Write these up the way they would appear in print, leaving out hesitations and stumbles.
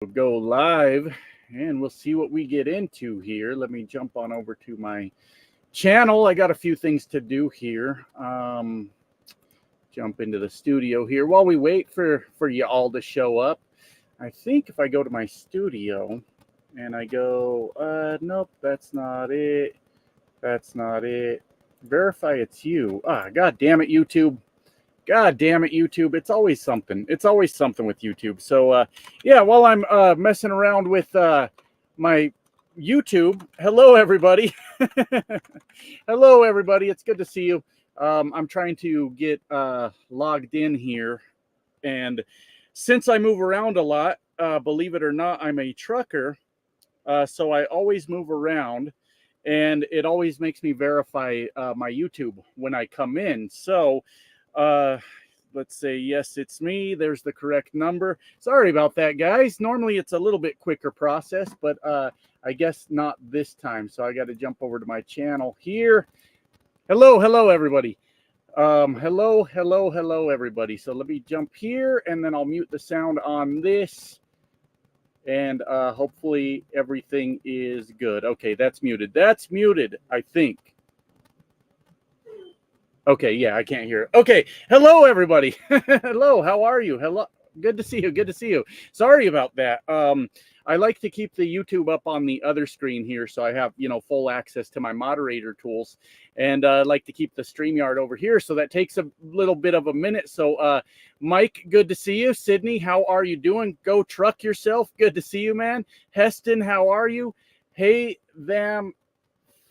We'll go live and we'll see what we get into here. Let me jump on over to my channel. I got a few things to do here. Jump into the studio here while we wait for you all to show up. I think if I go to my studio and I go, nope, that's not it. That's not it. Verify it's you. God damn it, YouTube. God damn it, YouTube. It's always something. It's always something with YouTube. So, yeah, while I'm messing around with my YouTube, hello, everybody. Hello, everybody. It's good to see you. I'm trying to get logged in here. And since I move around a lot, believe it or not, I'm a trucker. So I always move around. And it always makes me verify my YouTube when I come in. So, let's say, yes, it's me. There's the correct number. Sorry about that, guys. Normally it's a little bit quicker process, but I guess not this time. So I got to jump over to my channel here. Hello, everybody. Hello, everybody. So let me jump here, and then I'll mute the sound on this. And hopefully everything is good. Okay, that's muted. That's muted, I think. Okay, yeah, I can't hear it. Okay, hello, everybody. Hello, how are you? Hello, good to see you. Good to see you. Sorry about that. I like to keep the YouTube up on the other screen here, so I have, full access to my moderator tools, and I like to keep the StreamYard over here, so that takes a little bit of a minute. So, Mike, good to see you. Sydney, how are you doing? Go truck yourself. Good to see you, man. Heston, how are you? Hey, them.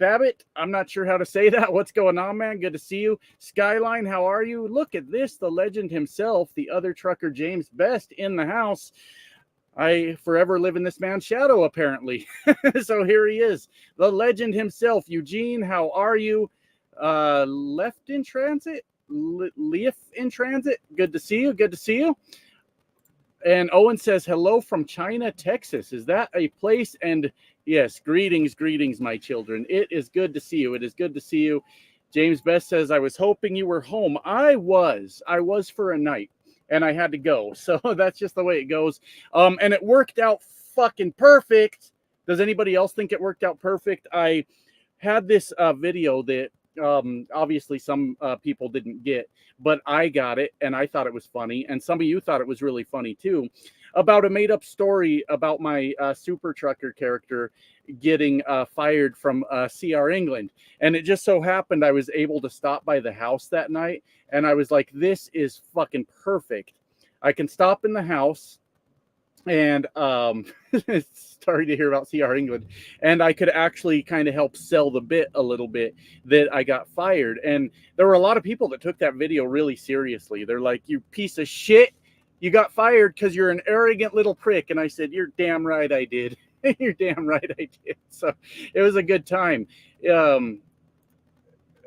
Fabit, I'm not sure how to say that. What's going on, man? Good to see you. Skyline, how are you? Look at this, the legend himself, the other trucker, James Best, in the house. I forever live in this man's shadow, apparently. So here he is, the legend himself. Eugene, how are you? Left in transit? Leaf in transit? Good to see you. Good to see you. And Owen says, hello from China, Texas. Is that a place? And yes, greetings, my children. It is good to see you. It is good to see you. James Best says, I was hoping you were home. I was for a night, and I had to go. So that's just the way it goes. And it worked out fucking perfect. Does anybody else think it worked out perfect? I had this video that obviously some people didn't get, but I got it, and I thought it was funny, and some of you thought it was really funny too, about a made-up story about my super trucker character getting fired from CR England. And it just so happened I was able to stop by the house that night, and I was like, this is fucking perfect. I can stop in the house, and sorry to hear about CR England, and I could actually kind of help sell the bit a little bit that I got fired. And there were a lot of people that took that video really seriously. They're like, you piece of shit, you got fired because you're an arrogant little prick. And I said, you're damn right I did. You're damn right I did. So it was a good time.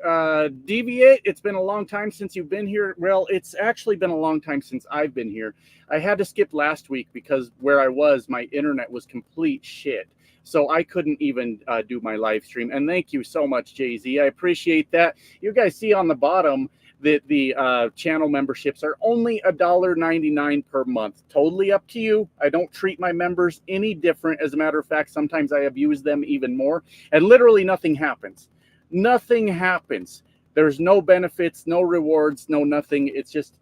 Deviate, it's been a long time since you've been here. Well, it's actually been a long time since I've been here. I had to skip last week because where I was, my internet was complete shit. So I couldn't even do my live stream. And thank you so much, Jay-Z. I appreciate that. You guys see on the bottom that the channel memberships are only $1.99 per month. Totally up to you. I don't treat my members any different. As a matter of fact, sometimes I abuse them even more. And literally nothing happens. Nothing happens. There's no benefits, no rewards, no nothing. It's just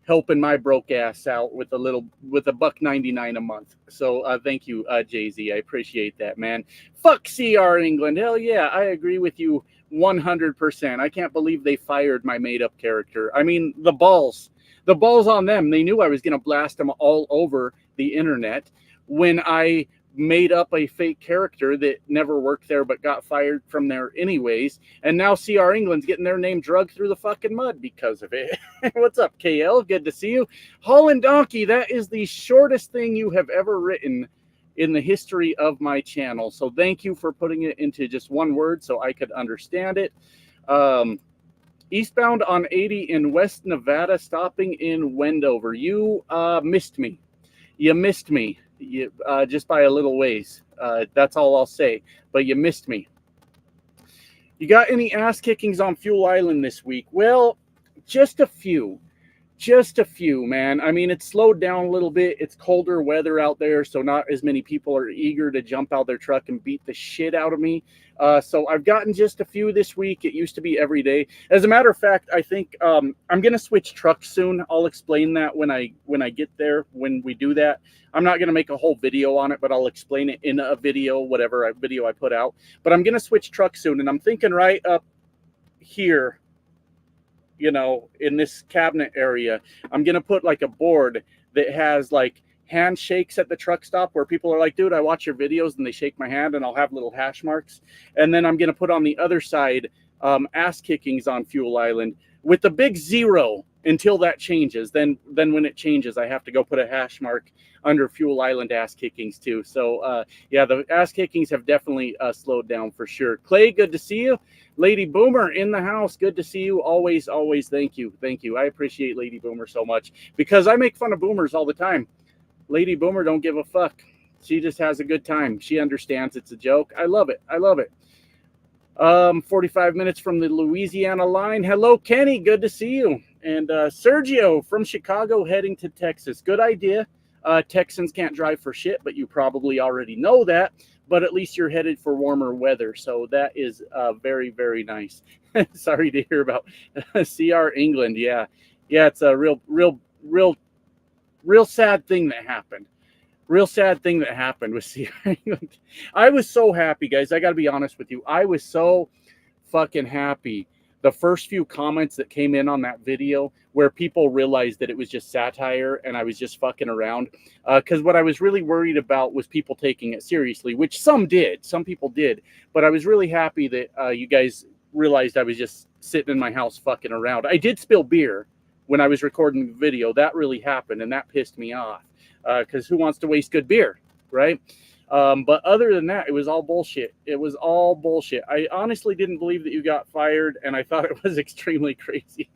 helping my broke ass out with $1.99 a month. So thank you, Jay-Z. I appreciate that, man. Fuck CR England. Hell yeah, I agree with you 100%. I can't believe they fired my made-up character. I mean, the balls on them. They knew I was going to blast them all over the internet when I made up a fake character that never worked there but got fired from there anyways. And now CR England's getting their name dragged through the fucking mud because of it. What's up, KL? Good to see you. Holland Donkey, that is the shortest thing you have ever written in the history of my channel. So thank you for putting it into just one word so I could understand it. Eastbound on 80 in West Nevada, stopping in Wendover. You missed me. You missed me. Just by a little ways. That's all I'll say. But you missed me. You got any ass kickings on Fuel Island this week? Well, just a few. Just a few, man. I mean, it's slowed down a little bit. It's colder weather out there, so not as many people are eager to jump out their truck and beat the shit out of me. So I've gotten just a few this week. It used to be every day. As a matter of fact, I think I'm going to switch trucks soon. I'll explain that when I get there, when we do that. I'm not going to make a whole video on it, but I'll explain it in a video, whatever video I put out. But I'm going to switch trucks soon, and I'm thinking right up here, you know, in this cabinet area, I'm going to put like a board that has like handshakes at the truck stop where people are like, dude, I watch your videos, and they shake my hand, and I'll have little hash marks. And then I'm going to put on the other side ass kickings on Fuel Island with the big 0 until that changes. Then when it changes, I have to go put a hash mark under Fuel Island ass kickings too. So yeah, the ass kickings have definitely slowed down for sure. Clay, good to see you. Lady Boomer in the house, good to see you. Always thank you. I appreciate Lady Boomer so much, because I make fun of boomers all the time. Lady Boomer don't give a fuck. She just has a good time. She understands it's a joke. I love it. 45 minutes from the Louisiana line. Hello, Kenny. Good to see you. And Sergio from Chicago heading to Texas. Good idea. Texans can't drive for shit, but you probably already know that. But at least you're headed for warmer weather. So that is very, very nice. Sorry to hear about CR England. Yeah, it's a real sad thing that happened. Real sad thing that happened with CR England. I was so happy, guys. I got to be honest with you. I was so fucking happy. The first few comments that came in on that video where people realized that it was just satire and I was just fucking around. Because what I was really worried about was people taking it seriously, which some did. Some people did. But I was really happy that you guys realized I was just sitting in my house fucking around. I did spill beer when I was recording the video. That really happened, and that pissed me off. Because who wants to waste good beer, right? But other than that, it was all bullshit. I honestly didn't believe that you got fired, and I thought it was extremely crazy.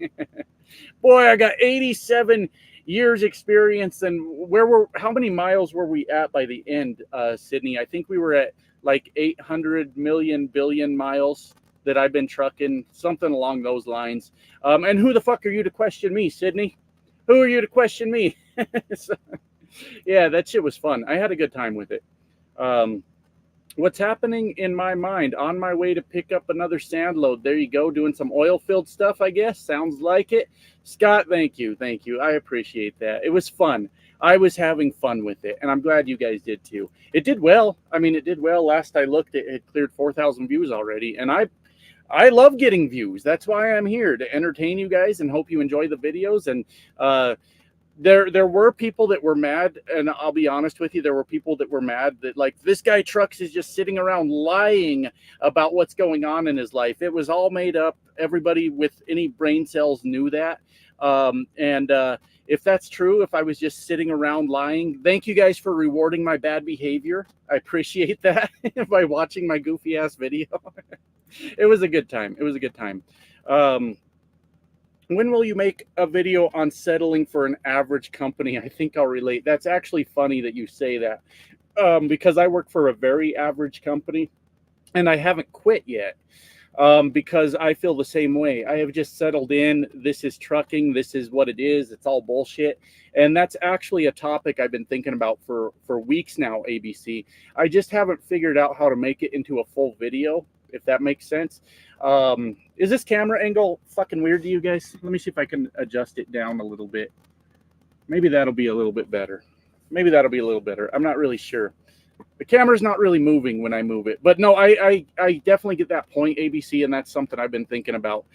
Boy, I got 87 years experience, and how many miles were we at by the end, Sydney? I think we were at like 800 million billion miles that I've been trucking, something along those lines. And who the fuck are you to question me, Sydney? Who are you to question me? So, yeah, that shit was fun. I had a good time with it. What's happening in my mind? On my way to pick up another sand load. There you go, doing some oil-filled stuff, I guess. Sounds like it. Scott, thank you. I appreciate that. It was fun. I was having fun with it, and I'm glad you guys did too. It did well. I mean, it did well. Last I looked, it had cleared 4,000 views already, and I love getting views. That's why I'm here, to entertain you guys and hope you enjoy the videos. And there were people that were mad, and I'll be honest with you, there were people that were mad that, like, this guy Trucks is just sitting around lying about what's going on in his life. It was all made up. Everybody with any brain cells knew that. If that's true, if I was just sitting around lying, thank you guys for rewarding my bad behavior. I appreciate that by watching my goofy ass video. It was a good time. When will you make a video on settling for an average company? I think I'll relate. That's actually funny that you say that, because I work for a very average company, and I haven't quit yet, because I feel the same way. I have just settled in. This is trucking. This is what it is. It's all bullshit. And that's actually a topic I've been thinking about for weeks now, ABC. I just haven't figured out how to make it into a full video, if that makes sense. Is this camera angle fucking weird to you guys? Let me see if I can adjust it down a little bit. Maybe that'll be a little bit better. I'm not really sure. The camera's not really moving when I move it. But no, I definitely get that point, ABC, and that's something I've been thinking about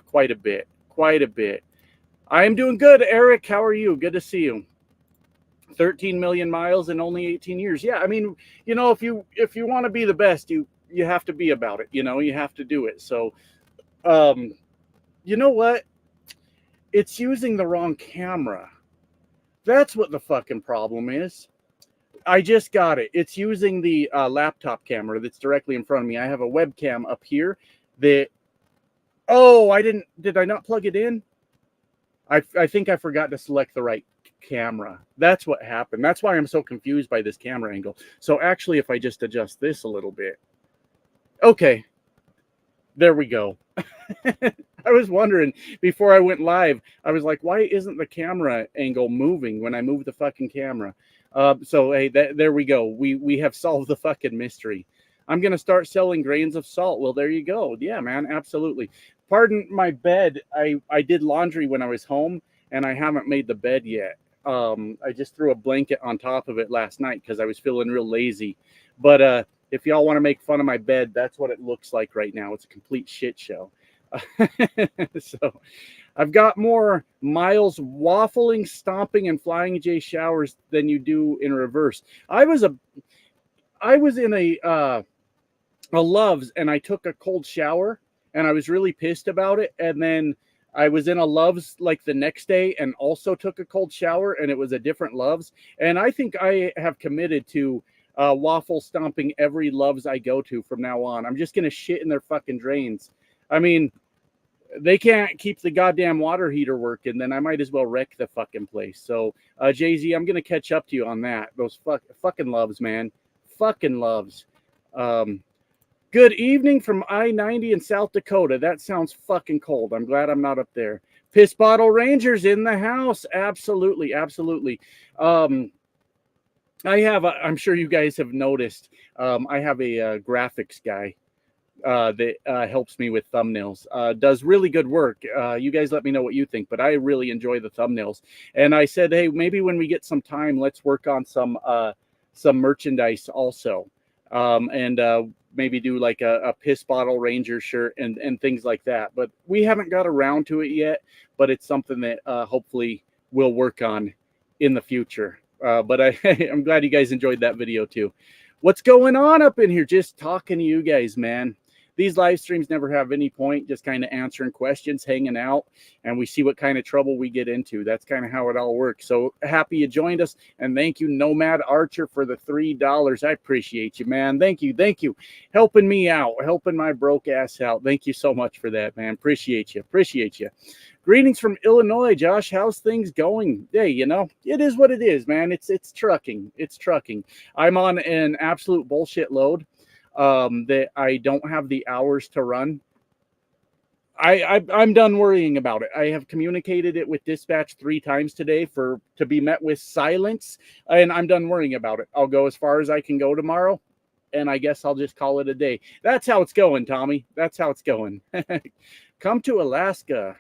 quite a bit. I am doing good, Eric. How are you? Good to see you. 13 million miles in only 18 years. Yeah, I mean, you know, if you want to be the best, you have to be about it. You know, you have to do it. So, you know what? It's using the wrong camera. That's what the fucking problem is. I just got it. It's using the laptop camera that's directly in front of me. I have a webcam up here that, did I not plug it in? I think I forgot to select the right camera. That's what happened. That's why I'm so confused by this camera angle. So actually, if I just adjust this a little bit. Okay. There we go. I was wondering before I went live. I was like, why isn't the camera angle moving when I move the fucking camera? So hey, there we go. We have solved the fucking mystery. I'm gonna start selling grains of salt. Well, there you go. Yeah, man, absolutely. Pardon my bed. I did laundry when I was home, and I haven't made the bed yet. I just threw a blanket on top of it last night because I was feeling real lazy. But if y'all want to make fun of my bed, that's what it looks like right now. It's a complete shit show. So I've got more miles waffling, stomping, and flying J showers than you do in reverse. I was in a Love's, and I took a cold shower, and I was really pissed about it. And then I was in a Love's like the next day and also took a cold shower, and it was a different Love's. And I think I have committed to waffle stomping every Love's I go to from now on. I'm just gonna shit in their fucking drains. I mean, they can't keep the goddamn water heater working, then I might as well wreck the fucking place. So Jay-Z, I'm gonna catch up to you on that. Those fucking Loves, man. Fucking Loves. Good evening from I-90 in South Dakota. That sounds fucking cold. I'm glad I'm not up there. Piss Bottle Rangers in the house. Absolutely, absolutely. I'm sure you guys have noticed, I have a graphics guy that helps me with thumbnails. Does really good work. You guys let me know what you think, but I really enjoy the thumbnails. And I said, hey, maybe when we get some time, let's work on some merchandise also. And maybe do like a Piss Bottle Ranger shirt and things like that. But we haven't got around to it yet, but it's something that hopefully we'll work on in the future. But I'm glad you guys enjoyed that video too. What's going on up in here? Just talking to you guys, man. These live streams never have any point, just kind of answering questions, hanging out, and we see what kind of trouble we get into. That's kind of how it all works. So happy you joined us, and thank you, Nomad Archer, for the $3. I appreciate you, man. Thank you. Thank you. Helping me out, helping my broke ass out. Thank you so much for that, man. Appreciate you. Appreciate you. Greetings from Illinois, Josh. How's things going? Hey, you know, it is what it is, man. It's trucking. It's trucking. I'm on an absolute bullshit load. That I don't have the hours to run. I'm done worrying about it. I have communicated it with dispatch 3 times today to be met with silence, and I'm done worrying about it. I'll go as far as I can go tomorrow, and I guess I'll just call it a day. That's how it's going, Tommy. That's how it's going. Come to Alaska.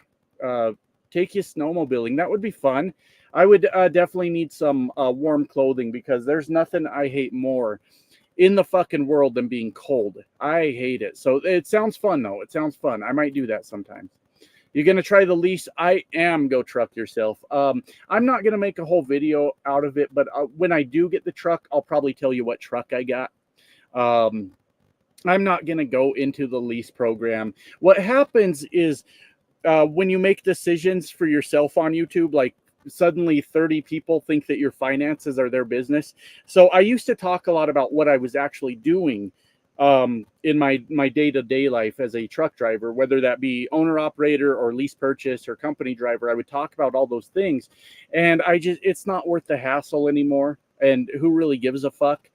Take you snowmobiling. That would be fun. I would definitely need some warm clothing, because there's nothing I hate more in the fucking world than being cold. I hate it. So it sounds fun, though. It sounds fun. I might do that sometimes. You're going to try the lease? I am. Go truck yourself. I'm not going to make a whole video out of it, but when I do get the truck, I'll probably tell you what truck I got. I'm not going to go into the lease program. What happens is when you make decisions for yourself on YouTube, like suddenly 30 people think that your finances are their business. So I used to talk a lot about what I was actually doing in my day-to-day life as a truck driver, whether that be owner operator or lease purchase or company driver. I would talk about all those things, and it's not worth the hassle anymore. And who really gives a fuck?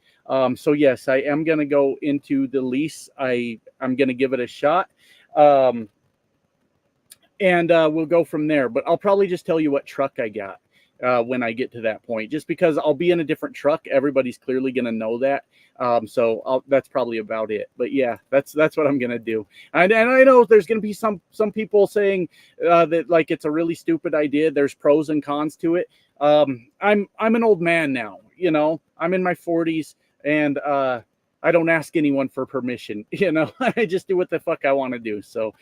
So yes, I am going to go into the lease. I'm going to give it a shot. And we'll go from there. But I'll probably just tell you what truck I got when I get to that point, just because I'll be in a different truck. Everybody's clearly going to know that. So that's probably about it. But yeah, that's what I'm going to do. And I know there's going to be some people saying that like it's a really stupid idea. There's pros and cons to it. I'm an old man now. You know, I'm in my 40s, and I don't ask anyone for permission. You know, I just do what the fuck I want to do. So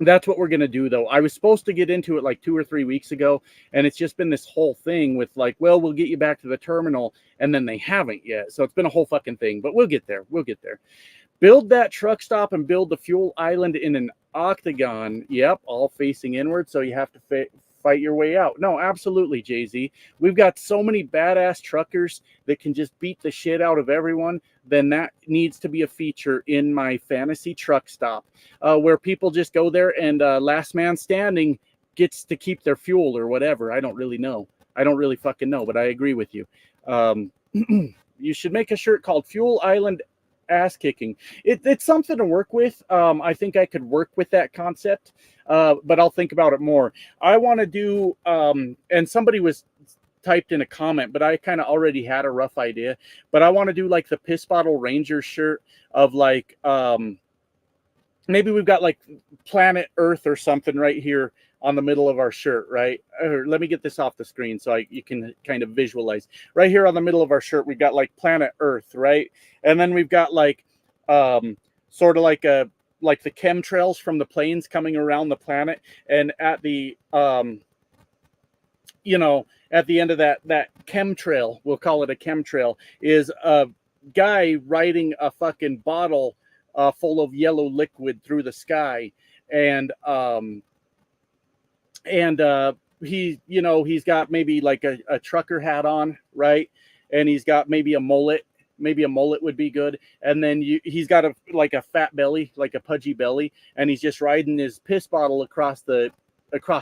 that's what we're going to do, though. I was supposed to get into it like 2 or 3 weeks ago, and it's just been this whole thing with like, well, we'll get you back to the terminal, and then they haven't yet. So it's been a whole fucking thing, but we'll get there. We'll get there. Build that truck stop and build the fuel island in an octagon. Yep, all facing inward, so you have to fight your way out. No, absolutely, Jay-Z. We've got so many badass truckers that can just beat the shit out of everyone. Then that needs to be a feature in my fantasy truck stop, where people just go there and last man standing gets to keep their fuel or whatever. I don't really know. I don't really fucking know, but I agree with you. You should make a shirt called Fuel Island ass kicking. It's something to work with. I think I could work with that concept, but I'll think about it more. I want to do, and somebody was typed in a comment, but I kind of already had a rough idea. But I want to do like the Piss Bottle Ranger shirt of like, maybe we've got like planet Earth or something right here on the middle of our shirt, right? Let me get this off the screen so you can kind of visualize. Right here on the middle of our shirt, we've got like planet Earth, right? And then we've got like sort of like the chemtrails from the planes coming around the planet. And at the at the end of that chemtrail, we'll call it a chemtrail, is a guy riding a fucking bottle full of yellow liquid through the sky, and he's got maybe like a trucker hat on, right? And he's got maybe a mullet. Maybe a mullet would be good. And then he's got a fat belly, like a pudgy belly, and he's just riding his piss bottle across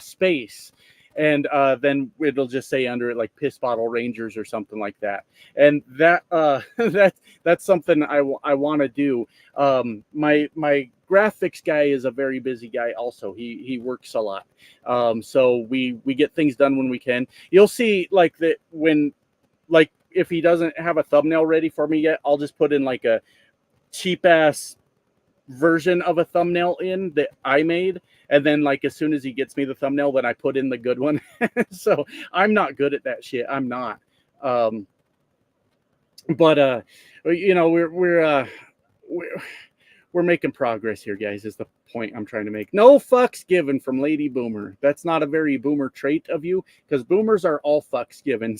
space. And then it'll just say under it like Piss Bottle Rangers or something like that. And that that's something I want to do. My graphics guy is a very busy guy also. He works a lot. So we get things done when we can. You'll see like that when, like, if he doesn't have a thumbnail ready for me yet, I'll just put in like a cheap ass version of a thumbnail in that I made, and then like as soon as he gets me the thumbnail, then I put in the good one. So I'm not good at that shit. I'm not. But we're making progress here, guys, is the point I'm trying to make. No fucks given from Lady Boomer. That's not a very boomer trait of you, because boomers are all fucks given.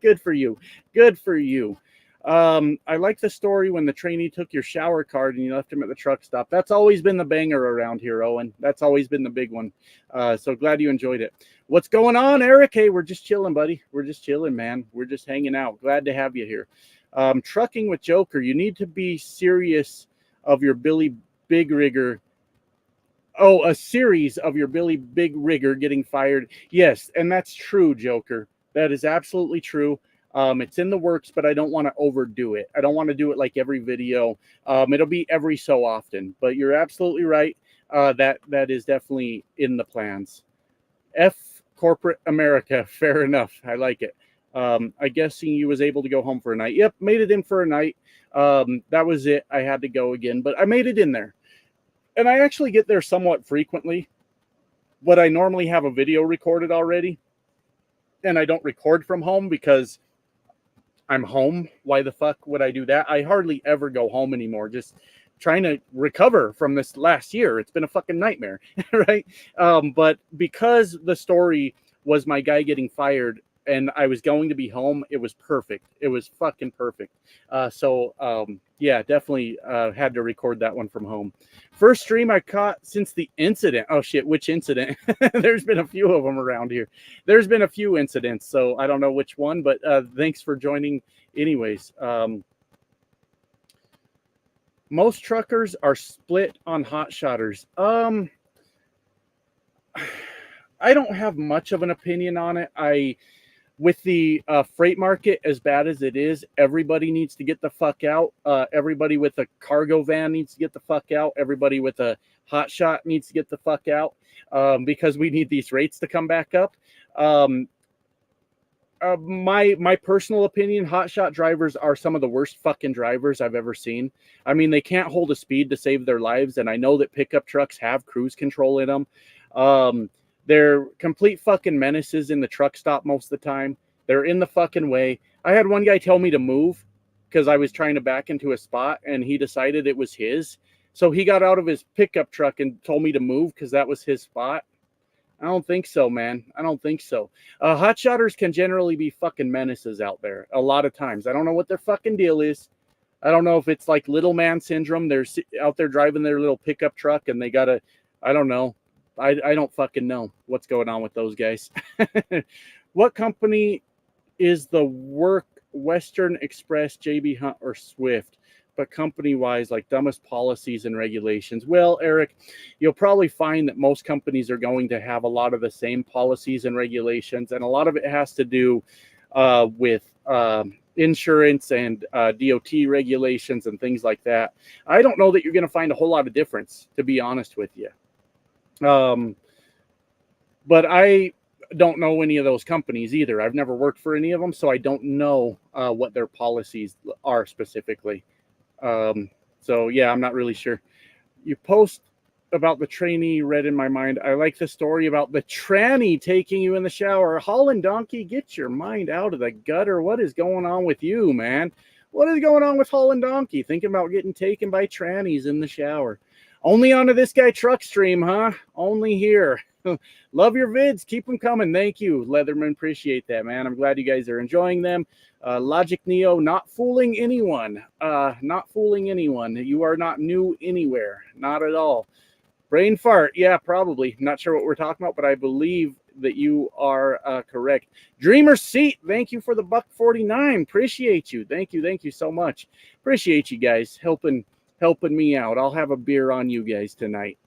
Good for you. Good for you. I like the story when the trainee took your shower card and you left him at the truck stop. That's always been the banger around here, Owen. That's always been the big one. So glad you enjoyed it. What's going on, Eric? Hey, we're just chilling, buddy. We're just chilling, man. We're just hanging out. Glad to have you here. Trucking with Joker. You need to be serious of your Billy Big Rigger. Oh, a series of your Billy Big Rigger getting fired. Yes, and that's true, Joker. That is absolutely true. It's in the works, but I don't want to overdo it. I don't want to do it like every video. It'll be every so often, but you're absolutely right. That is definitely in the plans. F corporate America. Fair enough. I like it. I guess he was able to go home for a night. Yep. Made it in for a night. That was it. I had to go again, but I made it in there, and I actually get there somewhat frequently, but I normally have a video recorded already, and I don't record from home because I'm home. Why the fuck would I do that? I hardly ever go home anymore. Just trying to recover from this last year. It's been a fucking nightmare, right? But because the story was my guy getting fired and I was going to be home, it was perfect. It was fucking perfect. Yeah, definitely had to record that one from home. First stream I caught since the incident. Oh shit, which incident? There's been a few of them around here. There's been a few incidents, so I don't know which one, but thanks for joining anyways. Most truckers are split on hot shotters. I don't have much of an opinion on it. With the freight market as bad as it is, everybody needs to get the fuck out. Everybody with a cargo van needs to get the fuck out. Everybody with a hot shot needs to get the fuck out because we need these rates to come back up. My personal opinion, hot shot drivers are some of the worst fucking drivers I've ever seen. I mean, they can't hold a speed to save their lives, and I know that pickup trucks have cruise control in them. They're complete fucking menaces in the truck stop most of the time. They're in the fucking way. I had one guy tell me to move because I was trying to back into a spot, and he decided it was his. So he got out of his pickup truck and told me to move because that was his spot. I don't think so, man. I don't think so. Hot shotters can generally be fucking menaces out there a lot of times. I don't know what their fucking deal is. I don't know if it's like little man syndrome. They're out there driving their little pickup truck and they gotta, I don't know. I don't fucking know what's going on with those guys. What company is the work? Western Express, JB Hunt, or Swift? But company-wise, like dumbest policies and regulations. Well, Eric, you'll probably find that most companies are going to have a lot of the same policies and regulations, and a lot of it has to do with insurance and DOT regulations and things like that, I don't know that you're going to find a whole lot of difference, to be honest with you. But I don't know any of those companies either. I've never worked for any of them, so I don't know what their policies are specifically. So yeah, I'm not really sure. You post about the trainee read in my mind. I like the story about the tranny taking you in the shower. Holland Donkey, get your mind out of the gutter. What is going on with you, man? What is going on with Holland Donkey? Thinking about getting taken by trannies in the shower. Only onto this guy truck stream, huh? Only here. Love your vids. Keep them coming. Thank you, Leatherman. Appreciate that, man. I'm glad you guys are enjoying them. Logic Neo, not fooling anyone. Not fooling anyone. You are not new anywhere. Not at all. Brain fart. Yeah, probably. Not sure what we're talking about, but I believe that you are correct. Dreamer Seat, thank you for the $1.49. Appreciate you. Thank you. Thank you so much. Appreciate you guys helping me out. I'll have a beer on you guys tonight.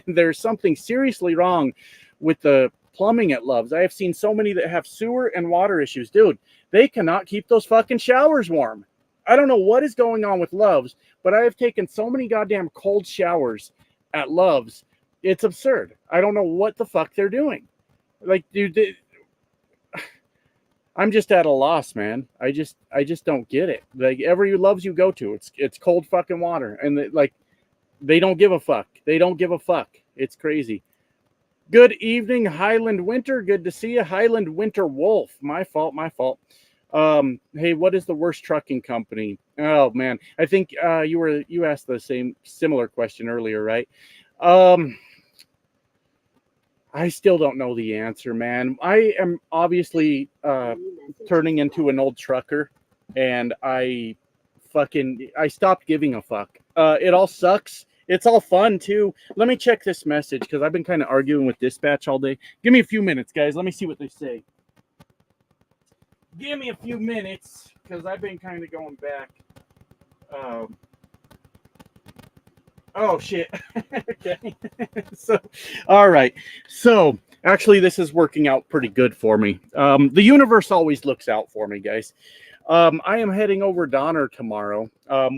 There's something seriously wrong with the plumbing at Love's. I have seen so many that have sewer and water issues. Dude, they cannot keep those fucking showers warm. I don't know what is going on with Love's, but I have taken so many goddamn cold showers at Love's. It's absurd. I don't know what the fuck they're doing. Like, dude, I'm just at a loss, man. I just don't get it. Like, every Love's you go to, it's cold fucking water, and they don't give a fuck. They don't give a fuck. It's crazy. Good evening, Highland Winter. Good to see you, Highland Winter Wolf. My fault. Hey, what is the worst trucking company? Oh man, I think you asked the similar question earlier, right? I still don't know the answer, man. I am obviously turning into an old trucker, and I stopped giving a fuck. It all sucks. It's all fun too. Let me check this message because I've been kind of arguing with dispatch all day. Give me a few minutes, guys. Let me see what they say. Give me a few minutes because I've been kind of going back. Oh shit. Okay. So, all right. So actually, this is working out pretty good for me. The universe always looks out for me, guys. I am heading over Donner tomorrow,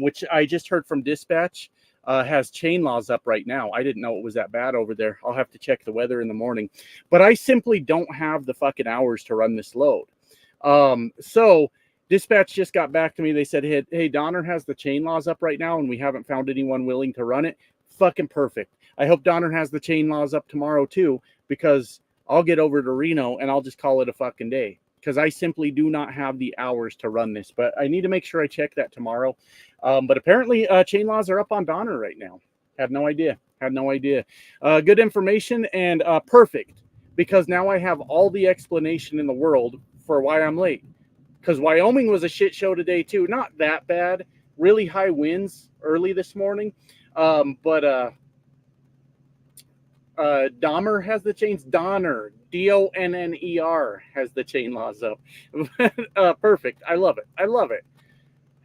which I just heard from dispatch. Has chain laws up right now. I didn't know it was that bad over there. I'll have to check the weather in the morning. But I simply don't have the fucking hours to run this load. So dispatch just got back to me. They said, hey, Donner has the chain laws up right now, and we haven't found anyone willing to run it. Fucking perfect. I hope Donner has the chain laws up tomorrow too, because I'll get over to Reno and I'll just call it a fucking day. Because I simply do not have the hours to run this. But I need to make sure I check that tomorrow. But apparently chain laws are up on Donner right now. Had no idea. Good information and perfect. Because now I have all the explanation in the world for why I'm late. Because Wyoming was a shit show today too. Not that bad. Really high winds early this morning. But Dahmer has the chains. Donner, Donner has the chain laws up. Perfect. I love it.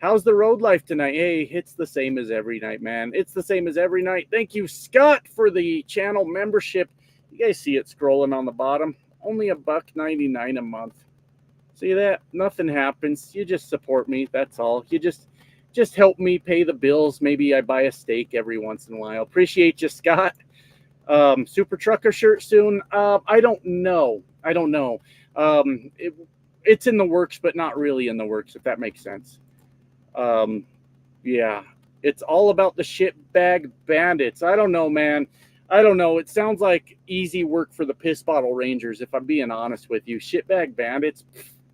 How's the road life tonight? Hey, it's the same as every night, man. It's the same as every night. Thank you, Scott, for the channel membership. You guys see it scrolling on the bottom. Only $1.99 a month. See that? Nothing happens. You just support me. That's all. You just help me pay the bills. Maybe I buy a steak every once in a while. Appreciate you, Scott. Super Trucker shirt soon. I don't know. It's in the works, but not really in the works, if that makes sense. Yeah, it's all about the shitbag bandits. I don't know, man. I don't know. It sounds like easy work for the piss bottle rangers, if I'm being honest with you. Shitbag bandits,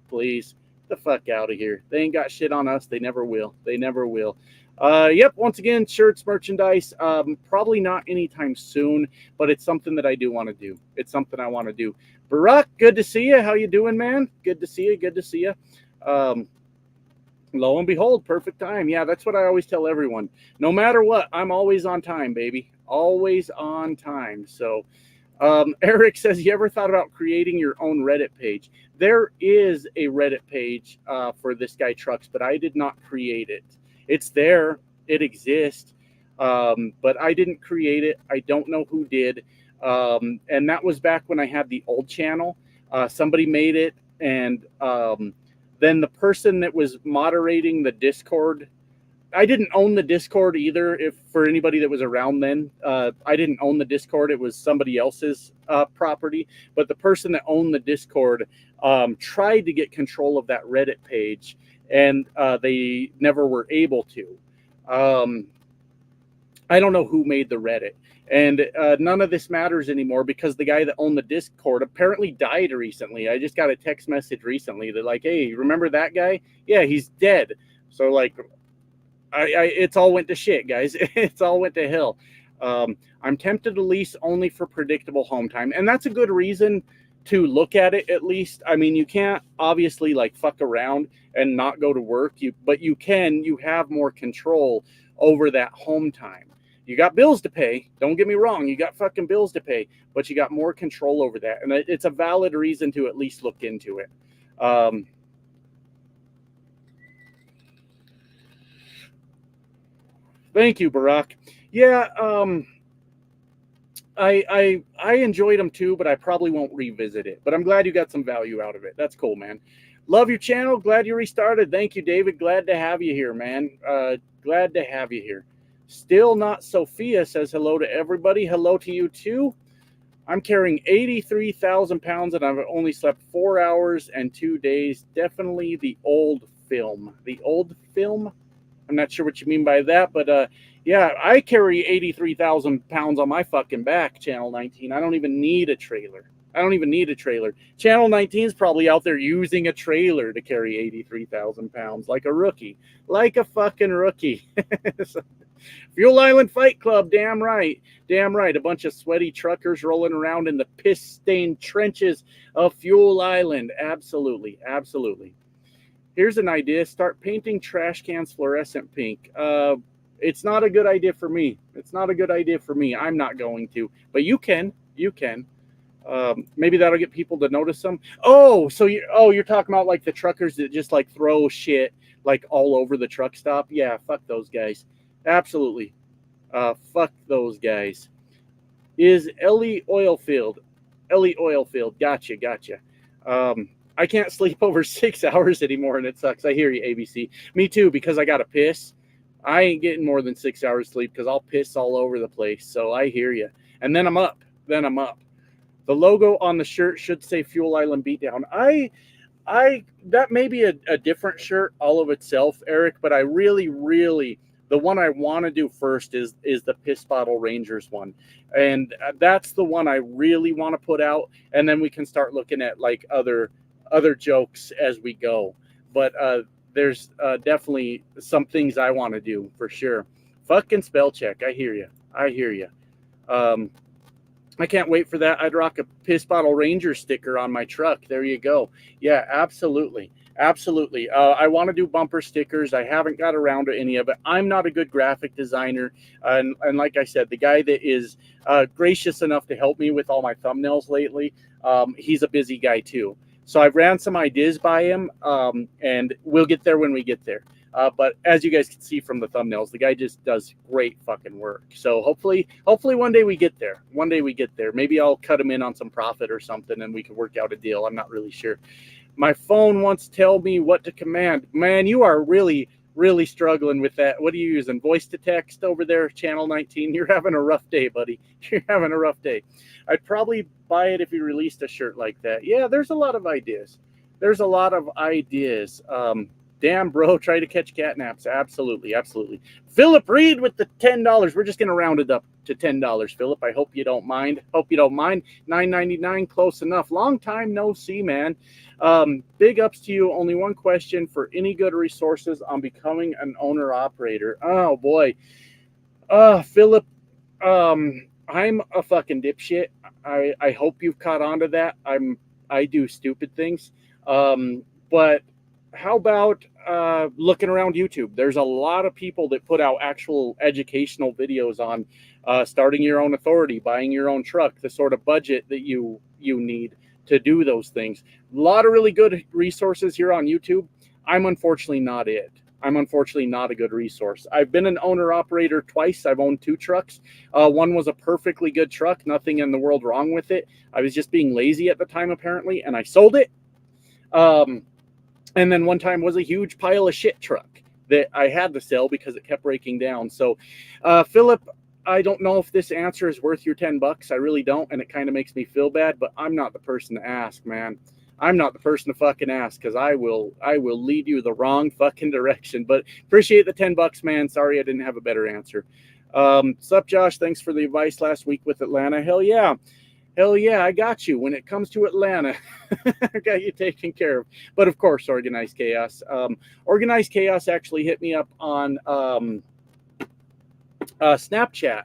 please. Get the fuck out of here. They ain't got shit on us. They never will. Yep, once again, shirts, merchandise, probably not anytime soon, but it's something that I do want to do. It's something I want to do. Barack, good to see you. How you doing, man? Good to see you. Lo and behold, perfect time. Yeah, that's what I always tell everyone. No matter what, I'm always on time, baby. Always on time. So, Eric says, you ever thought about creating your own Reddit page? There is a Reddit page for This Guy Trucks, but I did not create it. It's there. It exists. But I didn't create it. I don't know who did. And that was back when I had the old channel. Somebody made it, and then the person that was moderating the Discord, I didn't own the Discord either. If for anybody that was around then, I didn't own the Discord. It was somebody else's property. But the person that owned the Discord tried to get control of that Reddit page, and they never were able to. I don't know who made the Reddit. And none of this matters anymore because the guy that owned the Discord apparently died recently. I just got a text message recently that like, hey, remember that guy? Yeah, he's dead. So like, it's all went to shit, guys. It's all went to hell. I'm tempted to lease only for predictable home time. And that's a good reason to look at it, at least. I mean, you can't obviously like fuck around and not go to work, but you have more control over that home time. You got bills to pay. Don't get me wrong. You got fucking bills to pay, but you got more control over that. And it's a valid reason to at least look into it. Thank you, Barack. Yeah, I enjoyed them too, but I probably won't revisit it. But I'm glad you got some value out of it. That's cool, man. Love your channel. Glad you restarted. Thank you, David. Glad to have you here, man. Glad to have you here. Still Not Sophia says hello to everybody. Hello to you too. I'm carrying 83,000 pounds and I've only slept 4 hours and 2 days. Definitely the old film. The old film? I'm not sure what you mean by that, but yeah, I carry 83,000 pounds on my fucking back, Channel 19. I don't even need a trailer. Channel 19 is probably out there using a trailer to carry 83,000 pounds like a rookie. Like a fucking rookie. Fuel Island Fight Club, damn right. Damn right. A bunch of sweaty truckers rolling around in the piss-stained trenches of Fuel Island. Absolutely. Absolutely. Here's an idea. Start painting trash cans fluorescent pink. It's not a good idea for me. I'm not going to. But you can. Maybe that'll get people to notice them. Oh, so you're talking about like the truckers that just like throw shit like all over the truck stop? Yeah, fuck those guys. Absolutely. Fuck those guys. Is Ellie Oilfield. Gotcha. I can't sleep over 6 hours anymore, and it sucks. I hear you, ABC. Me too, because I got to piss. I ain't getting more than 6 hours sleep because I'll piss all over the place. So I hear you. And then I'm up. The logo on the shirt should say Fuel Island Beatdown. That may be a different shirt all of itself, Eric, but I really, the one I want to do first is the Piss Bottle Rangers one. And that's the one I really want to put out. And then we can start looking at like other jokes as we go. But there's definitely some things I want to do for sure. Fucking spell check. I hear you. I can't wait for that. I'd rock a Piss Bottle Ranger sticker on my truck. There you go. Yeah, absolutely. I want to do bumper stickers. I haven't got around to any of it. I'm not a good graphic designer. And like I said, the guy that is gracious enough to help me with all my thumbnails lately, he's a busy guy too. So I've ran some ideas by him, and we'll get there when we get there. But as you guys can see from the thumbnails, the guy just does great fucking work. So hopefully one day we get there. Maybe I'll cut him in on some profit or something and we can work out a deal. I'm not really sure. My phone wants to tell me what to command. Man, you are really struggling with that. What are you using? Voice to text over there, Channel 19? You're having a rough day, buddy. You're having a rough day. I'd probably buy it if you released a shirt like that. Yeah, there's a lot of ideas. Damn, bro, try to catch catnaps. Absolutely. Philip Reed with the $10. We're just going to round it up to $10, Philip. I hope you don't mind. $9.99, close enough. Long time no see, man. Big ups to you. Only one question for any good resources on becoming an owner-operator. Oh, boy. Philip, I'm a fucking dipshit. I hope you've caught on to that. I do stupid things. But how about looking around YouTube? There's a lot of people that put out actual educational videos on starting your own authority, buying your own truck, the sort of budget that you need to do those things. A lot of really good resources here on YouTube. I'm unfortunately not it. I'm unfortunately not a good resource. I've been an owner-operator twice. I've owned 2 trucks. One was a perfectly good truck. Nothing in the world wrong with it. I was just being lazy at the time, apparently, and I sold it. And then one time was a huge pile of shit truck that I had to sell because it kept breaking down. So, Philip, I don't know if this answer is worth your $10. I really don't, and it kind of makes me feel bad. But I'm not the person to ask, man. I'm not the person to fucking ask, because I will lead you the wrong fucking direction. But appreciate the $10, man. Sorry I didn't have a better answer. Sup, Josh? Thanks for the advice last week with Atlanta. Hell yeah. Hell yeah, I got you. When it comes to Atlanta, I got you taken care of. But of course, Organized Chaos. Organized Chaos actually hit me up on Snapchat.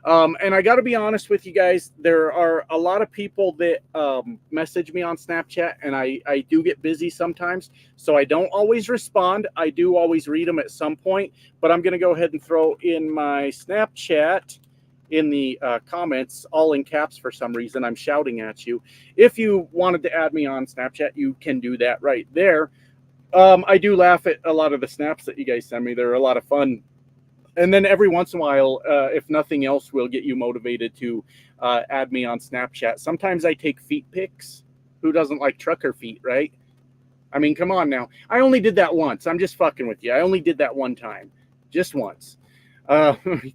And I got to be honest with you guys, there are a lot of people that message me on Snapchat, and I do get busy sometimes, so I don't always respond. I do always read them at some point, but I'm going to go ahead and throw in my Snapchat in the comments, all in caps for some reason. I'm shouting at you. If you wanted to add me on Snapchat, you can do that right there. I do laugh at a lot of the snaps that you guys send me. They're a lot of fun. And then every once in a while, if nothing else, will get you motivated to add me on Snapchat. Sometimes I take feet pics. Who doesn't like trucker feet, right? I mean, come on now. I only did that once. I'm just fucking with you. I only did that one time. Just once.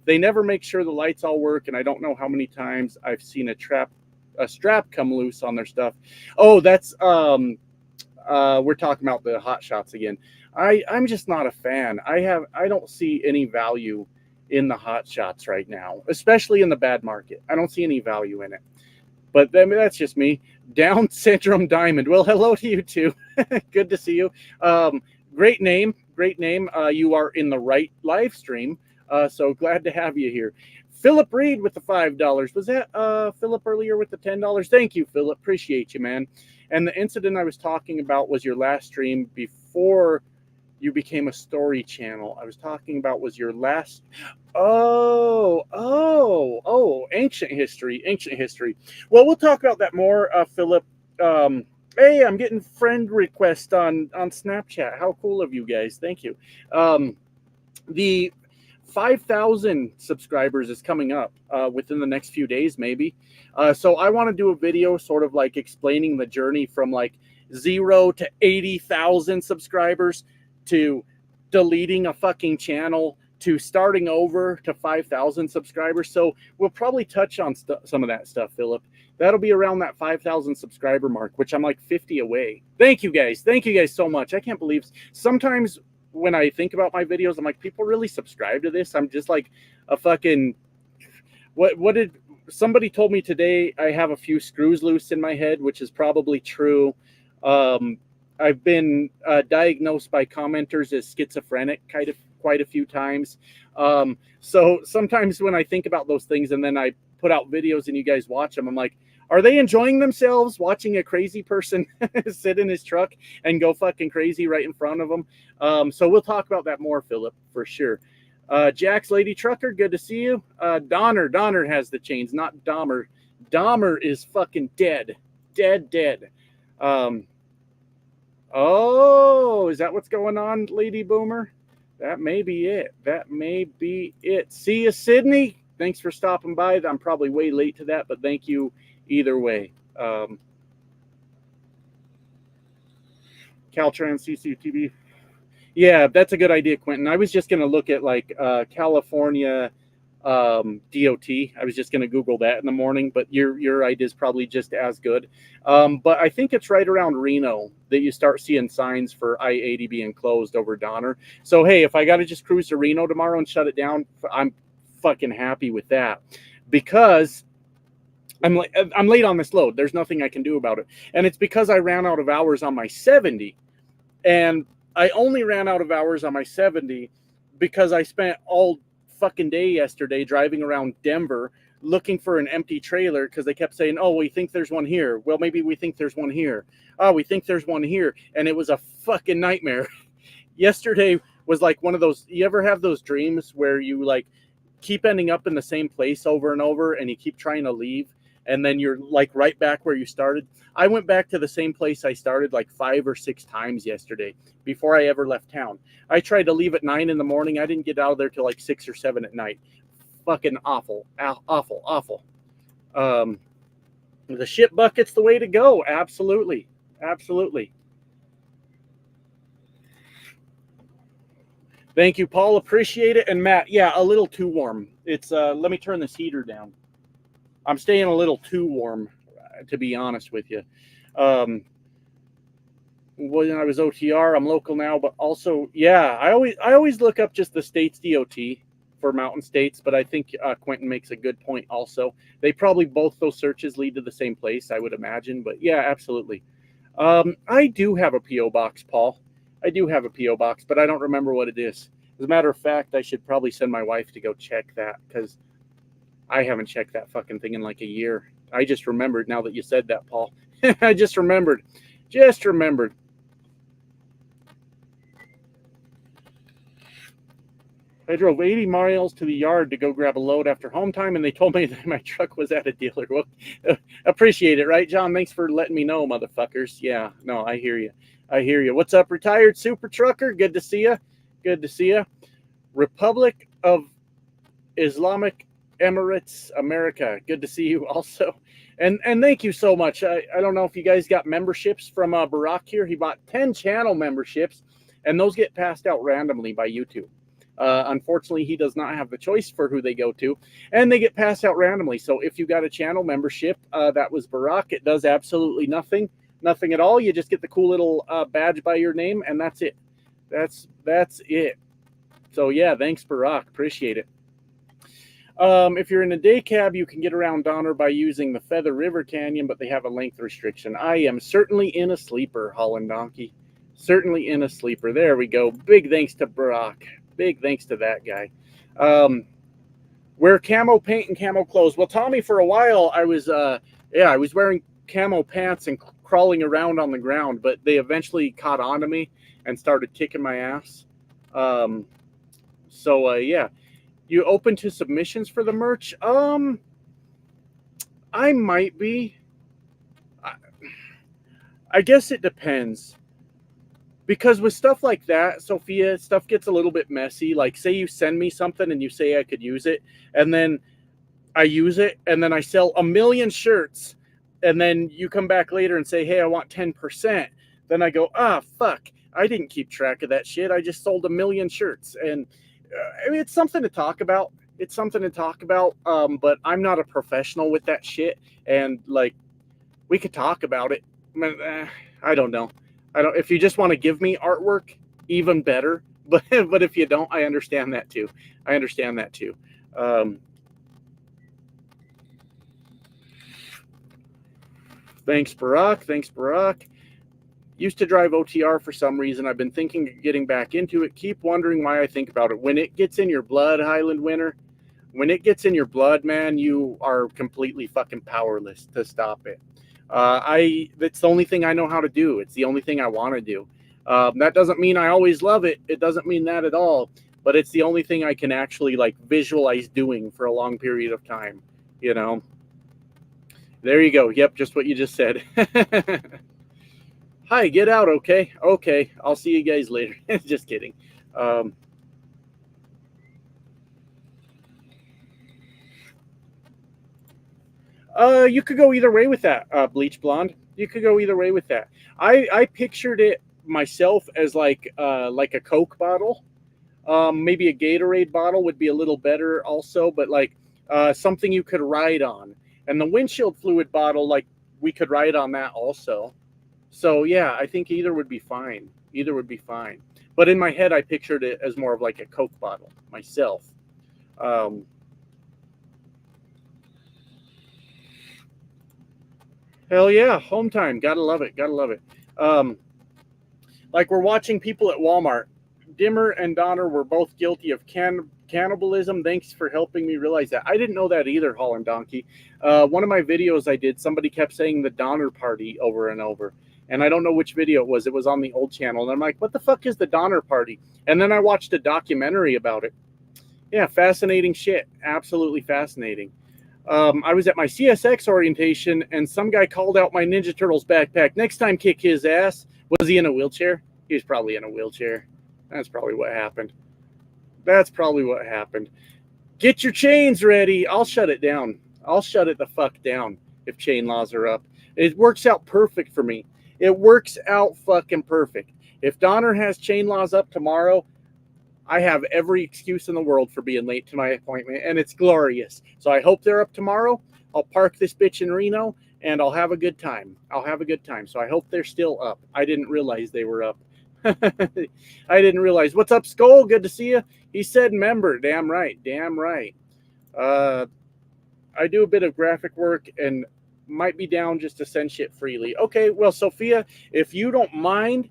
They never make sure the lights all work, and I don't know how many times I've seen a strap come loose on their stuff. Oh, that's we're talking about the hot shots again. I'm just not a fan. I don't see any value in the hot shots right now, especially in the bad market. I don't see any value in it. But that's just me. Down Syndrome Diamond. Well, hello to you too. Good to see you. Great name. Great name. You are in the right live stream. So glad to have you here. Philip Reed with the $5. Was that Philip earlier with the $10? Thank you, Philip. Appreciate you, man. And the incident I was talking about was your last stream before you became a story channel. I was talking about was your last. Oh, ancient history. Well, we'll talk about that more, Philip. Hey, I'm getting friend requests on Snapchat. How cool of you guys. Thank you. The 5,000 subscribers is coming up within the next few days, maybe. So I want to do a video sort of like explaining the journey from like 0 to 80,000 subscribers to deleting a fucking channel to starting over to 5,000 subscribers. So we'll probably touch on some of that stuff, Philip. That'll be around that 5,000 subscriber mark, which I'm like 50 away. Thank you guys. Thank you guys so much. I can't believe sometimes when I think about my videos, I'm like, people really subscribe to this? I'm just like a fucking, what did somebody told me today? I have a few screws loose in my head, which is probably true. I've been diagnosed by commenters as schizophrenic quite a few times. So sometimes when I think about those things and then I put out videos and you guys watch them, I'm like, are they enjoying themselves watching a crazy person sit in his truck and go fucking crazy right in front of them? So we'll talk about that more, Philip, for sure. Jack's Lady Trucker, good to see you. Donner has the chains, not Dahmer. Dahmer is fucking dead. Dead. Oh, is that what's going on, Lady Boomer? That may be it. See you, Sydney. Thanks for stopping by. I'm probably way late to that, but thank you either way. Caltrans CCTV. Yeah, that's a good idea, Quentin. I was just going to look at like California DOT. I was just going to Google that in the morning, but your idea is probably just as good. But I think it's right around Reno that you start seeing signs for I-80 being closed over Donner. So, hey, if I got to just cruise to Reno tomorrow and shut it down, I'm fucking happy with that, because I'm late on this load. There's nothing I can do about it. And it's because I ran out of hours on my 70. And I only ran out of hours on my 70 because I spent all fucking day yesterday driving around Denver looking for an empty trailer, because they kept saying, oh, we think there's one here. Well, maybe we think there's one here. Oh, we think there's one here. And it was a fucking nightmare. Yesterday was like one of those, you ever have those dreams where you like keep ending up in the same place over and over and you keep trying to leave and then you're like right back where you started? I went back to the same place I started like 5 or 6 times yesterday before I ever left town. I tried to leave at 9 in the morning. I didn't get out of there till like 6 or 7 at night. Fucking awful. The shit bucket's the way to go. Absolutely. Thank you, Paul. Appreciate it. And Matt, yeah, a little too warm. It's let me turn this heater down. I'm staying a little too warm, to be honest with you. When I was OTR, I'm local now, but also, yeah, I always look up just the state's DOT for mountain states, but I think Quentin makes a good point also. They probably both those searches lead to the same place, I would imagine, but yeah, absolutely. I do have a P.O. box, Paul. I do have a P.O. box, but I don't remember what it is. As a matter of fact, I should probably send my wife to go check that because I haven't checked that fucking thing in like a year. I just remembered now that you said that, Paul. I just remembered. Just remembered. I drove 80 miles to the yard to go grab a load after home time, and they told me that my truck was at a dealer. Well, appreciate it, right, John? Thanks for letting me know, motherfuckers. Yeah, no, I hear you. I hear you. What's up, retired super trucker? Good to see you. Good to see you. Republic of Islamic Emirates, America. Good to see you also. And thank you so much. I don't know if you guys got memberships from Barack here. He bought 10 channel memberships, and those get passed out randomly by YouTube. Unfortunately, he does not have the choice for who they go to, and they get passed out randomly. So if you got a channel membership, that was Barack. It does absolutely nothing at all. You just get the cool little badge by your name, and that's it. That's it. So yeah, thanks, Barack. Appreciate it. If you're in a day cab, you can get around Donner by using the Feather River Canyon, but they have a length restriction. I am certainly in a sleeper, Holland Donkey. Certainly in a sleeper. There we go. Big thanks to Barack. Big thanks to that guy. Wear camo paint and camo clothes. Well, Tommy, for a while, I was wearing camo pants and crawling around on the ground, but they eventually caught on to me and started kicking my ass. Yeah. You open to submissions for the merch? I might be. I guess it depends. Because with stuff like that, Sophia, stuff gets a little bit messy. Like, say you send me something and you say I could use it, and then I use it, and then I sell 1 million shirts, and then you come back later and say, hey, I want 10%. Then I go, fuck, I didn't keep track of that shit. I just sold 1 million shirts. And I mean, it's something to talk about. It's something to talk about, but I'm not a professional with that shit. And, like, we could talk about it. I don't know. If you just want to give me artwork, even better. But if you don't, I understand that too. Thanks, Barack. Used to drive OTR for some reason. I've been thinking of getting back into it. Keep wondering why I think about it. When it gets in your blood, Highland Winter, when it gets in your blood, man, you are completely fucking powerless to stop it. That's the only thing I know how to do. It's the only thing I want to do. That doesn't mean I always love it. It doesn't mean that at all. But it's the only thing I can actually like visualize doing for a long period of time. You know. There you go. Yep, just what you just said. Hi, get out, okay? Okay, I'll see you guys later. Just kidding. You could go either way with that, Bleach Blonde. You could go either way with that. I pictured it myself as like a Coke bottle. Maybe a Gatorade bottle would be a little better also, but like something you could ride on. And the windshield fluid bottle, like we could ride on that also. So yeah, I think either would be fine. Either would be fine. But in my head, I pictured it as more of like a Coke bottle myself. Hell yeah, home time. Gotta love it. Gotta love it. Like we're watching people at Walmart. Dimmer and Donner were both guilty of cannibalism. Thanks for helping me realize that. I didn't know that either, Holland Donkey. One of my videos I did, somebody kept saying the Donner Party over and over. And I don't know which video it was. It was on the old channel. And I'm like, what the fuck is the Donner Party? And then I watched a documentary about it. Yeah, fascinating shit. Absolutely fascinating. I was at my CSX orientation, and some guy called out my Ninja Turtles backpack. Next time, kick his ass. Was he in a wheelchair? He was probably in a wheelchair. That's probably what happened. Get your chains ready. I'll shut it down. I'll shut it the fuck down if chain laws are up. It works out perfect for me. It works out fucking perfect. If Donner has chain laws up tomorrow, I have every excuse in the world for being late to my appointment, and it's glorious. So I hope they're up tomorrow. I'll park this bitch in Reno, and I'll have a good time. I'll have a good time. So I hope they're still up. I didn't realize they were up. I didn't realize. What's up, Skull? Good to see you. He said member. Damn right. Damn right. I do a bit of graphic work and might be down just to send shit freely. Okay, well, Sophia, if you don't mind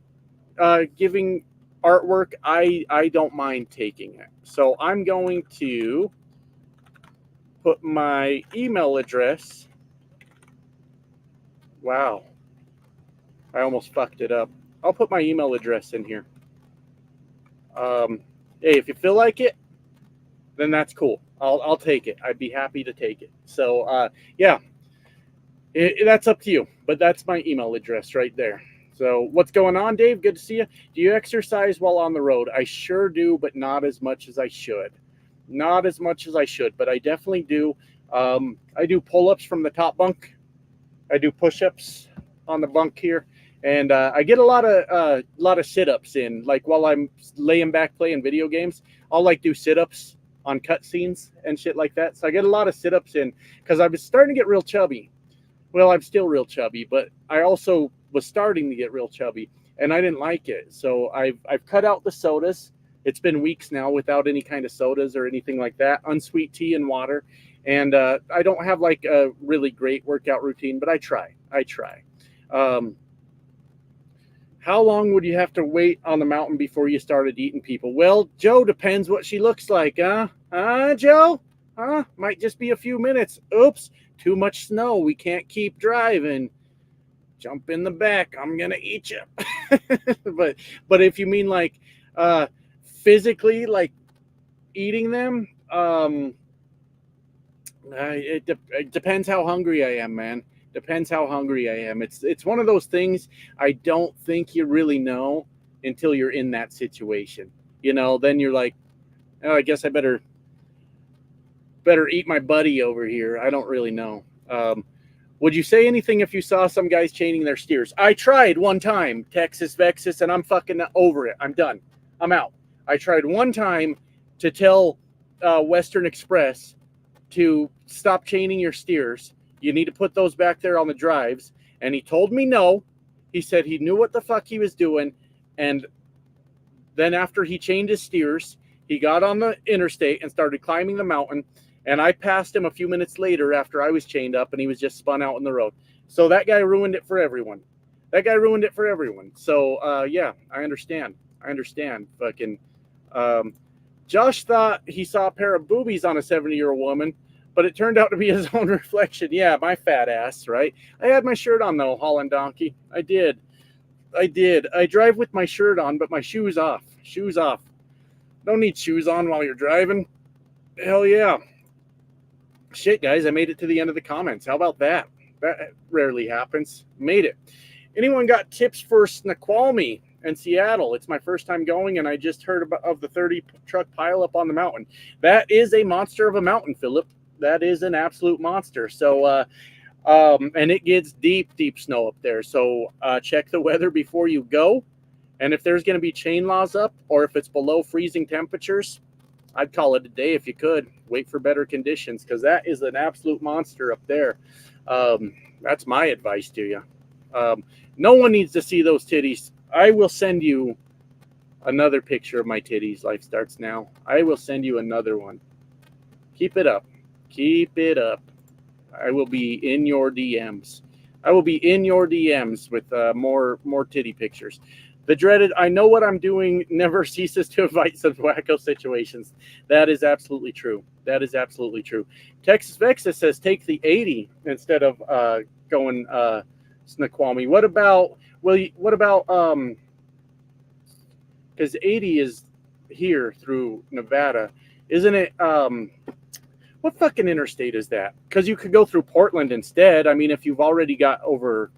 giving artwork, I don't mind taking it. So I'm going to put my email address. Wow. I almost fucked it up. I'll put my email address in here. Hey, if you feel like it, then that's cool. I'll take it. I'd be happy to take it. So, yeah, that's up to you. But that's my email address right there. So what's going on, Dave? Good to see you. Do you exercise while on the road? I sure do, but not as much as I should. Not as much as I should, but I definitely do. I do pull-ups from the top bunk. I do push-ups on the bunk here. And I get a lot of sit-ups in. Like while I'm laying back playing video games, I'll like do sit-ups on cutscenes and shit like that. So I get a lot of sit-ups in because I was starting to get real chubby. Well, I'm still real chubby, but I also was starting to get real chubby, and I didn't like it. So I've cut out the sodas. It's been weeks now without any kind of sodas or anything like that. Unsweet tea and water. And I don't have like a really great workout routine, but I try. How long would you have to wait on the mountain before you started eating people? Well, Joe, depends what she looks like, huh? Joe? Might just be a few minutes. Oops, too much snow. We can't keep driving. Jump in the back. I'm going to eat you. But if you mean like physically, like eating them, it depends how hungry I am, man. Depends how hungry I am. It's one of those things I don't think you really know until you're in that situation. You know, then you're like, oh, I guess I better eat my buddy over here. I don't really know. Would you say anything if you saw some guys chaining their steers? I tried one time, Texas Vexus, and I'm fucking over it. I'm done. I'm out. I tried one time to tell Western Express to stop chaining your steers. You need to put those back there on the drives. And he told me no. He said he knew what the fuck he was doing. And then after he chained his steers, he got on the interstate and started climbing the mountain. And I passed him a few minutes later after I was chained up, and he was just spun out in the road. So that guy ruined it for everyone. So, yeah, I understand. Fucking Josh thought he saw a pair of boobies on a 70-year-old woman, but it turned out to be his own reflection. Yeah, my fat ass, right? I had my shirt on, though, Holland Donkey. I did. I drive with my shirt on, but my shoes off. Don't need shoes on while you're driving. Hell yeah. Shit, guys, I made it to the end of the comments. How about that? That rarely happens. Made it. Anyone got tips for Snoqualmie and Seattle? It's my first time going, and I just heard of the 30-truck pileup on the mountain. That is a monster of a mountain, Philip. That is an absolute monster. So, and it gets deep snow up there. So check the weather before you go. And if there's going to be chain laws up, or if it's below freezing temperatures, I'd call it a day if you could. Wait for better conditions, because that is an absolute monster up there. That's my advice to you. No one needs to see those titties. I will send you another picture of my titties. Life starts now. I will send you another one. Keep it up. I will be in your DMs. With more titty pictures. The dreaded, I know what I'm doing, never ceases to invite some wacko situations. That is absolutely true. Texas Vexus says take the 80 instead of going Snoqualmie. What about, because 80 is here through Nevada. Isn't it, what fucking interstate is that? Because you could go through Portland instead. I mean, if you've already got over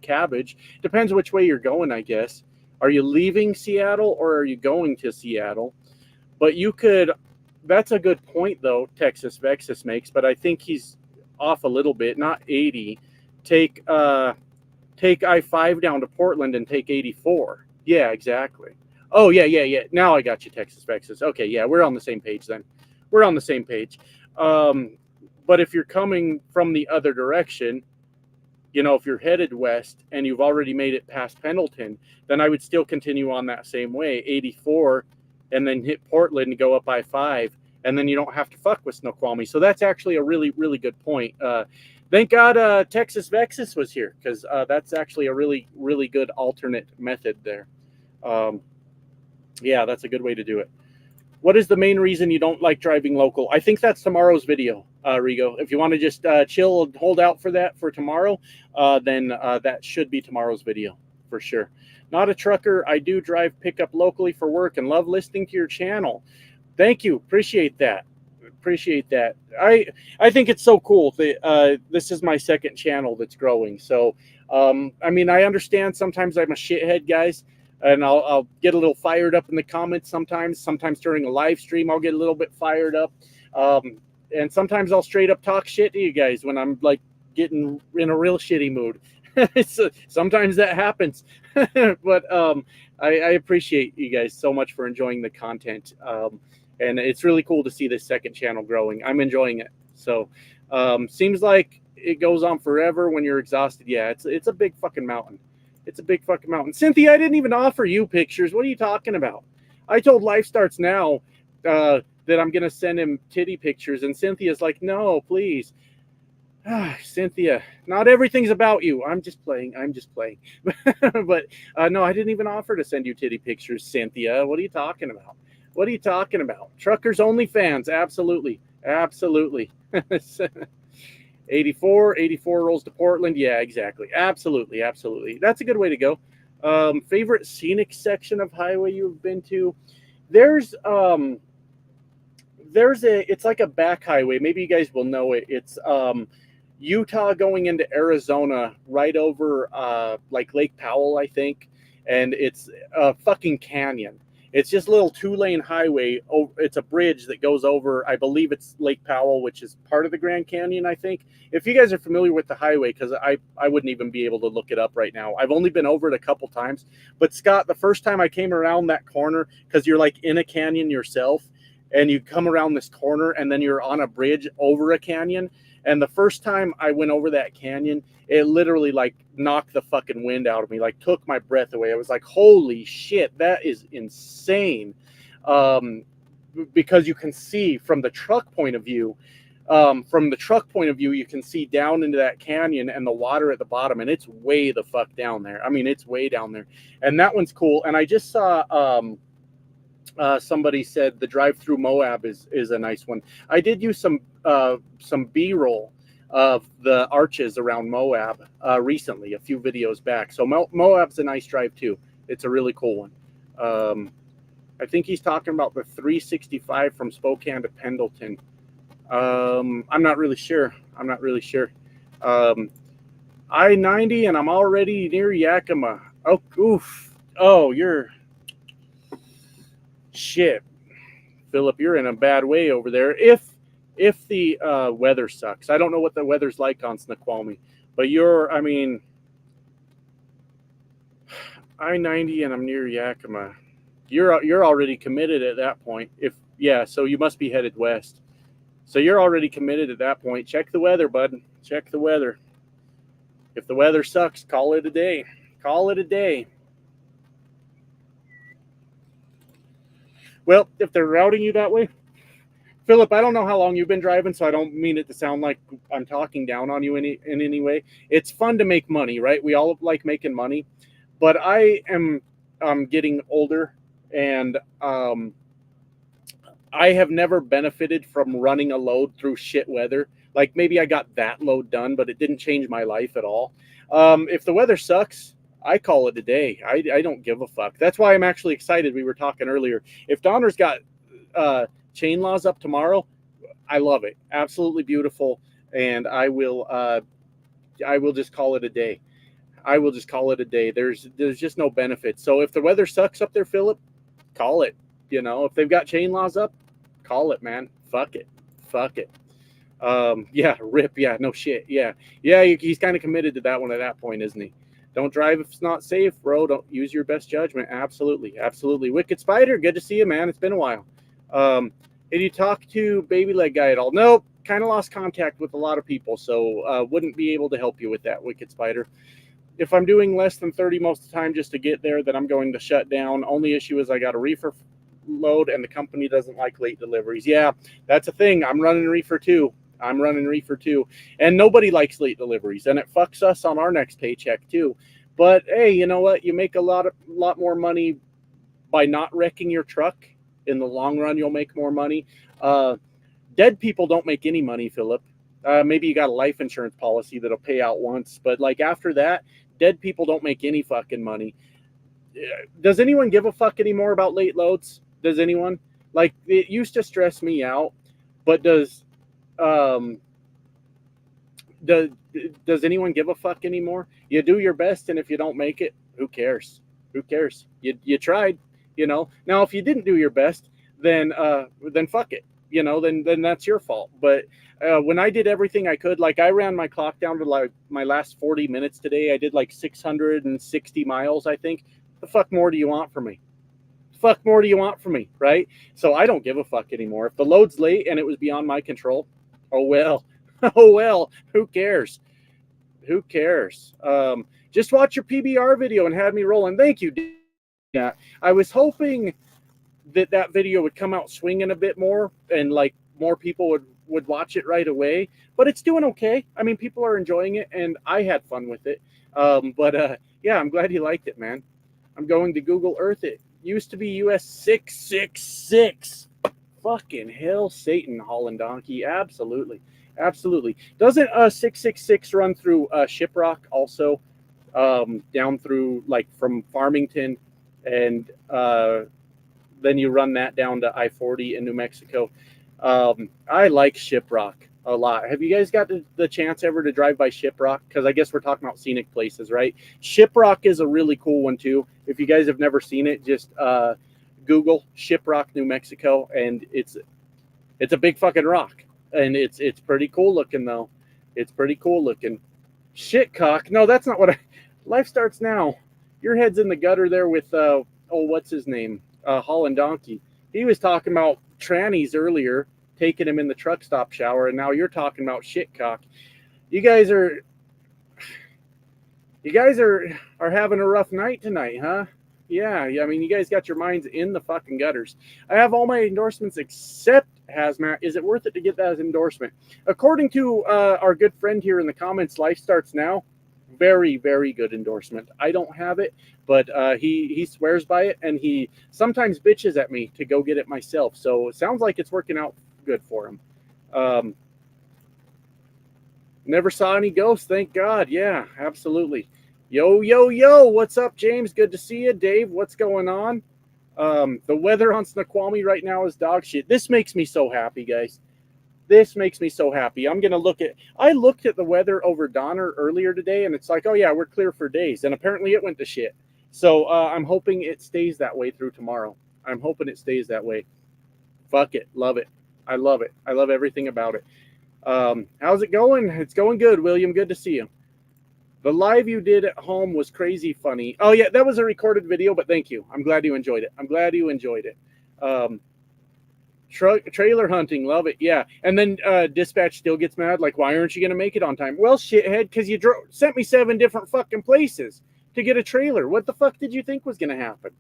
Cabbage. Depends which way you're going, I guess. Are you leaving Seattle or are you going to Seattle? But you could, that's a good point though, Texas Vexus makes, but I think he's off a little bit, not 80. Take I-5 down to Portland and take 84. Yeah, exactly. Oh, yeah. Now I got you, Texas Vexus. Okay, yeah, we're on the same page then. We're on the same page. Um, but if you're coming from the other direction, if you're headed west and you've already made it past Pendleton, then I would still continue on that same way, 84, and then hit Portland and go up I-5, and then you don't have to fuck with Snoqualmie. So that's actually a really, really good point. Thank God Texas Vexus was here, because that's actually a really, really good alternate method there. Yeah, that's a good way to do it. What is the main reason you don't like driving local? I think that's tomorrow's video, Rigo. If you want to just chill and hold out for that for tomorrow, then that should be tomorrow's video for sure. Not a trucker. I do drive pickup locally for work and love listening to your channel. Thank you. Appreciate that. Appreciate that. I think it's so cool that this is my second channel that's growing. So, I mean, I understand sometimes I'm a shithead, guys. And I'll get a little fired up in the comments sometimes. Sometimes during a live stream, I'll get a little bit fired up. And sometimes I'll straight up talk shit to you guys when I'm like getting in a real shitty mood. So sometimes that happens. But I appreciate you guys so much for enjoying the content. And it's really cool to see this second channel growing. I'm enjoying it. So seems like it goes on forever when you're exhausted. Yeah, it's a big fucking mountain. It's a big fucking mountain. Cynthia, I didn't even offer you pictures. What are you talking about? I told Life Starts Now that I'm going to send him titty pictures. And Cynthia's like, no, please. Cynthia, not everything's about you. I'm just playing. But no, I didn't even offer to send you titty pictures, Cynthia. What are you talking about? What are you talking about? Truckers Only fans. Absolutely. Absolutely. 84 rolls to Portland. Yeah, exactly. Absolutely. That's a good way to go. Favorite scenic section of highway you've been to? There's it's like a back highway. Maybe you guys will know it. It's Utah going into Arizona, right over like Lake Powell, I think. And it's a fucking canyon. It's just a little 2-lane highway. It's a bridge that goes over, I believe it's Lake Powell, which is part of the Grand Canyon, I think. If you guys are familiar with the highway, because I wouldn't even be able to look it up right now. I've only been over it a couple times. But Scott, the first time I came around that corner, because you're like in a canyon yourself, and you come around this corner, and then you're on a bridge over a canyon. And the first time I went over that canyon, it literally like knocked the fucking wind out of me, like took my breath away. I was like, holy shit, that is insane. Because you can see from the truck point of view, you can see down into that canyon and the water at the bottom, and it's way the fuck down there. I mean, it's way down there. And that one's cool. And I just saw somebody said the drive through Moab is a nice one. I did use some B-roll of the arches around Moab recently, a few videos back. So Moab's a nice drive too. It's a really cool one. I think he's talking about the 365 from Spokane to Pendleton. I'm not really sure. I-90 and I'm already near Yakima. Oh, oof. Oh, you're... Shit, Philip, you're in a bad way over there. If the weather sucks, I don't know what the weather's like on Snoqualmie, but I mean, I-90 and I'm near Yakima. You're already committed at that point. So you must be headed west. So you're already committed at that point. Check the weather, bud. Check the weather. If the weather sucks, call it a day. Call it a day. Well, if they're routing you that way, Philip, I don't know how long you've been driving, so I don't mean it to sound like I'm talking down on you in any way. It's fun to make money, right? We all like making money, but I am getting older, and I have never benefited from running a load through shit weather. Like maybe I got that load done, but it didn't change my life at all. If the weather sucks, I call it a day. I don't give a fuck. That's why I'm actually excited. We were talking earlier. If Donner's got chain laws up tomorrow, I love it. Absolutely beautiful. And I will just call it a day. I will just call it a day. There's just no benefit. So if the weather sucks up there, Philip, call it. If they've got chain laws up, call it, man. Fuck it. Yeah, rip. Yeah, no shit. Yeah. He's kind of committed to that one at that point, isn't he? Don't drive if it's not safe, bro. Don't use your best judgment. Absolutely, absolutely. Wicked Spider, good to see you, man. It's been a while. Did you talk to Baby Leg Guy at all? Nope. Kind of lost contact with a lot of people, so wouldn't be able to help you with that, Wicked Spider. If I'm doing less than 30 most of the time just to get there, then I'm going to shut down. Only issue is I got a reefer load and the company doesn't like late deliveries. Yeah, that's a thing. I'm running reefer too. And nobody likes late deliveries, and it fucks us on our next paycheck too. But hey, you know what? You make a lot more money by not wrecking your truck. In the long run, you'll make more money. Dead people don't make any money, Philip. Maybe you got a life insurance policy that'll pay out once, but like after that, dead people don't make any fucking money. Does anyone give a fuck anymore about late loads? Does anyone? Like, it used to stress me out, but does anyone give a fuck anymore? You do your best, and if you don't make it, who cares? Who cares? You tried, you know. Now, if you didn't do your best, then fuck it, you know. Then that's your fault. But when I did everything I could, like I ran my clock down to like my last 40 minutes today. I did like 660 miles, I think. The fuck more do you want from me? Fuck more do you want from me, right? So I don't give a fuck anymore. If the load's late and it was beyond my control, oh well. Oh well, who cares? Who cares? Just watch your PBR video and had me rolling. Thank you. Yeah, I was hoping that video would come out swinging a bit more and like more people would watch it right away, but it's doing okay. I mean, people are enjoying it and I had fun with it. Yeah, I'm glad you liked it, man. I'm going to Google Earth it. Used to be US 666. Fucking hell, Satan, Holland Donkey. Absolutely. Absolutely. Doesn't 666 run through Shiprock also? Down through like from Farmington, and then you run that down to I-40 in New Mexico. I like Shiprock a lot. Have you guys got the chance ever to drive by Shiprock? Because I guess we're talking about scenic places, right? Shiprock is a really cool one too. If you guys have never seen it, just Google Shiprock, New Mexico, and it's a big fucking rock, and it's pretty cool looking though. It's pretty cool looking. Shitcock. No, that's not what Life Starts Now. Your head's in the gutter there with what's his name? Holland Donkey. He was talking about trannies earlier, taking him in the truck stop shower, and now you're talking about shitcock. You guys are having a rough night tonight, huh? Yeah, I mean, you guys got your minds in the fucking gutters. I have all my endorsements except Hazmat. Is it worth it to get that as endorsement? According to our good friend here in the comments, Life Starts Now, very, very good endorsement. I don't have it, but he swears by it, and he sometimes bitches at me to go get it myself. So it sounds like it's working out good for him. Never saw any ghosts, thank God. Yeah, absolutely. Yo, what's up, James? Good to see you. Dave, what's going on? The weather on Snoqualmie right now is dog shit. This makes me so happy, guys. This makes me so happy. I looked at the weather over Donner earlier today, and it's like, oh yeah, we're clear for days. And apparently it went to shit. So I'm hoping it stays that way through tomorrow. I'm hoping it stays that way. Fuck it. Love it. I love it. I love everything about it. How's it going? It's going good, William. Good to see you. The live you did at home was crazy funny. Oh, yeah, that was a recorded video, but thank you. I'm glad you enjoyed it. Trailer hunting, love it. Yeah. And then Dispatch still gets mad, like, why aren't you going to make it on time? Well, shithead, because you sent me 7 different fucking places to get a trailer. What the fuck did you think was going to happen?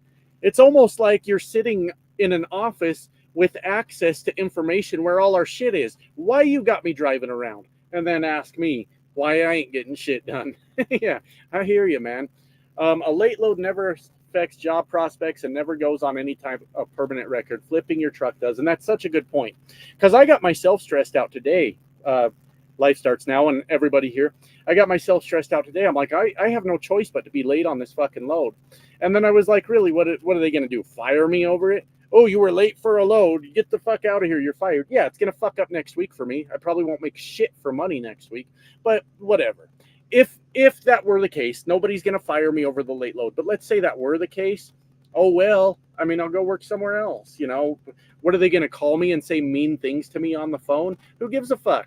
It's almost like you're sitting in an office with access to information where all our shit is. Why you got me driving around? And then ask me why I ain't getting shit done. Yeah, I hear you, man. A late load never affects job prospects and never goes on any type of permanent record. Flipping your truck does. And that's such a good point. Because I got myself stressed out today. Life Starts Now, and everybody here. I got myself stressed out today. I'm like, I have no choice but to be late on this fucking load. And then I was like, really, what are they going to do? Fire me over it? Oh, you were late for a load. Get the fuck out of here. You're fired. Yeah, it's going to fuck up next week for me. I probably won't make shit for money next week, but whatever. If that were the case, nobody's going to fire me over the late load. But let's say that were the case. Oh, well, I mean, I'll go work somewhere else. You know, what are they going to call me and say mean things to me on the phone? Who gives a fuck?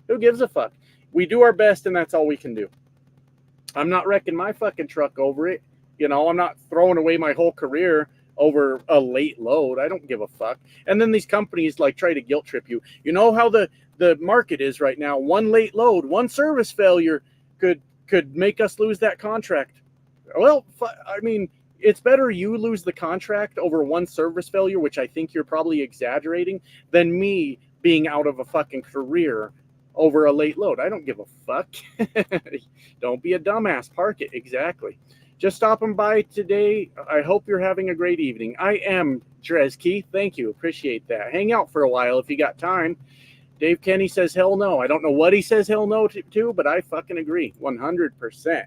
Who gives a fuck? We do our best, and that's all we can do. I'm not wrecking my fucking truck over it. You know, I'm not throwing away my whole career over a late load. I don't give a fuck. And then these companies like try to guilt trip you. You know how the market is right now. One late load, one service failure could make us lose that contract. Well, I mean, it's better you lose the contract over one service failure, which I think you're probably exaggerating, than me being out of a fucking career over a late load. I don't give a fuck. Don't be a dumbass. Park it. Exactly. Just stopping by today. I hope you're having a great evening. I am, Dresky. Thank you. Appreciate that. Hang out for a while if you got time. Dave Kenny says hell no. I don't know what he says hell no to, but I fucking agree 100%.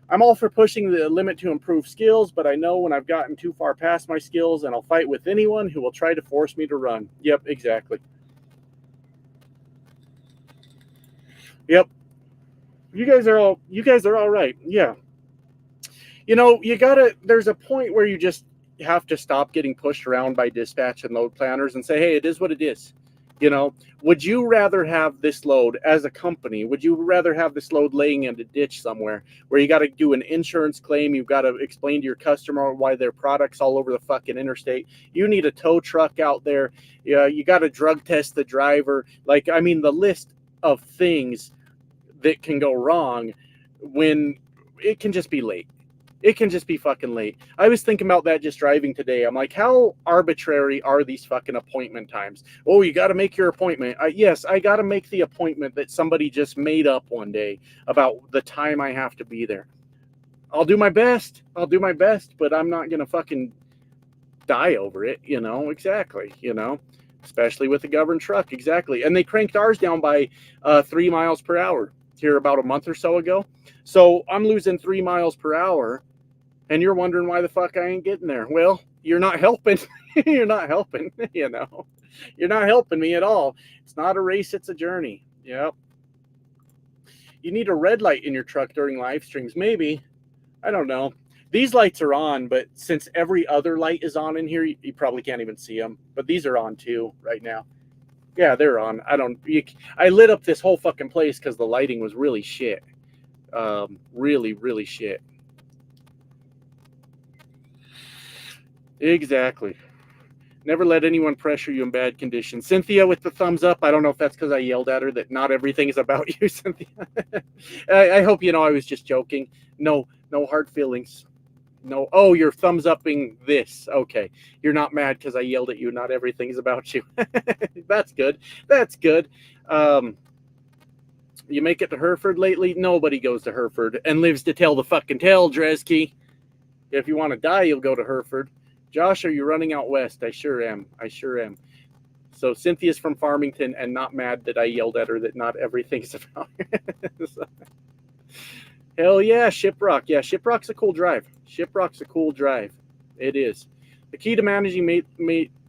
I'm all for pushing the limit to improve skills, but I know when I've gotten too far past my skills, and I'll fight with anyone who will try to force me to run. Yep, exactly. Yep. You guys are all right. Yeah. You know, there's a point where you just have to stop getting pushed around by dispatch and load planners and say, hey, it is what it is. You know, would you rather have this load as a company? Would you rather have this load laying in a ditch somewhere where you got to do an insurance claim? You've got to explain to your customer why their product's all over the fucking interstate. You need a tow truck out there. Yeah, you got to drug test the driver. Like, I mean, the list of things that can go wrong when it can just be late. It can just be fucking late. I was thinking about that just driving today. I'm like, how arbitrary are these fucking appointment times? Oh, you got to make your appointment. Yes, I got to make the appointment that somebody just made up one day about the time I have to be there. I'll do my best. But I'm not going to fucking die over it, you know? Exactly, you know? Especially with the governed truck, exactly. And they cranked ours down by 3 miles per hour here about a month or so ago. So I'm losing 3 miles per hour. And you're wondering why the fuck I ain't getting there. Well, you're not helping. You're not helping, you know. You're not helping me at all. It's not a race, it's a journey. Yep. You need a red light in your truck during live streams. Maybe. I don't know. These lights are on, but since every other light is on in here, you probably can't even see them. But these are on too right now. Yeah, they're on. I lit up this whole fucking place because the lighting was really shit. Really, really shit. Exactly. Never let anyone pressure you in bad conditions. Cynthia with the thumbs up. I don't know if that's because I yelled at her that not everything is about you, Cynthia. I hope you know I was just joking. No hard feelings. No. Oh, you're thumbs upping this. Okay. You're not mad because I yelled at you. Not everything is about you. That's good. That's good. You make it to Hereford lately? Nobody goes to Hereford and lives to tell the fucking tale, Dresky. If you want to die, you'll go to Hereford. Josh, are you running out west? I sure am. So Cynthia's from Farmington and not mad that I yelled at her that not everything's about her. So, hell yeah, Shiprock. Yeah, Shiprock's a cool drive. It is. The key to managing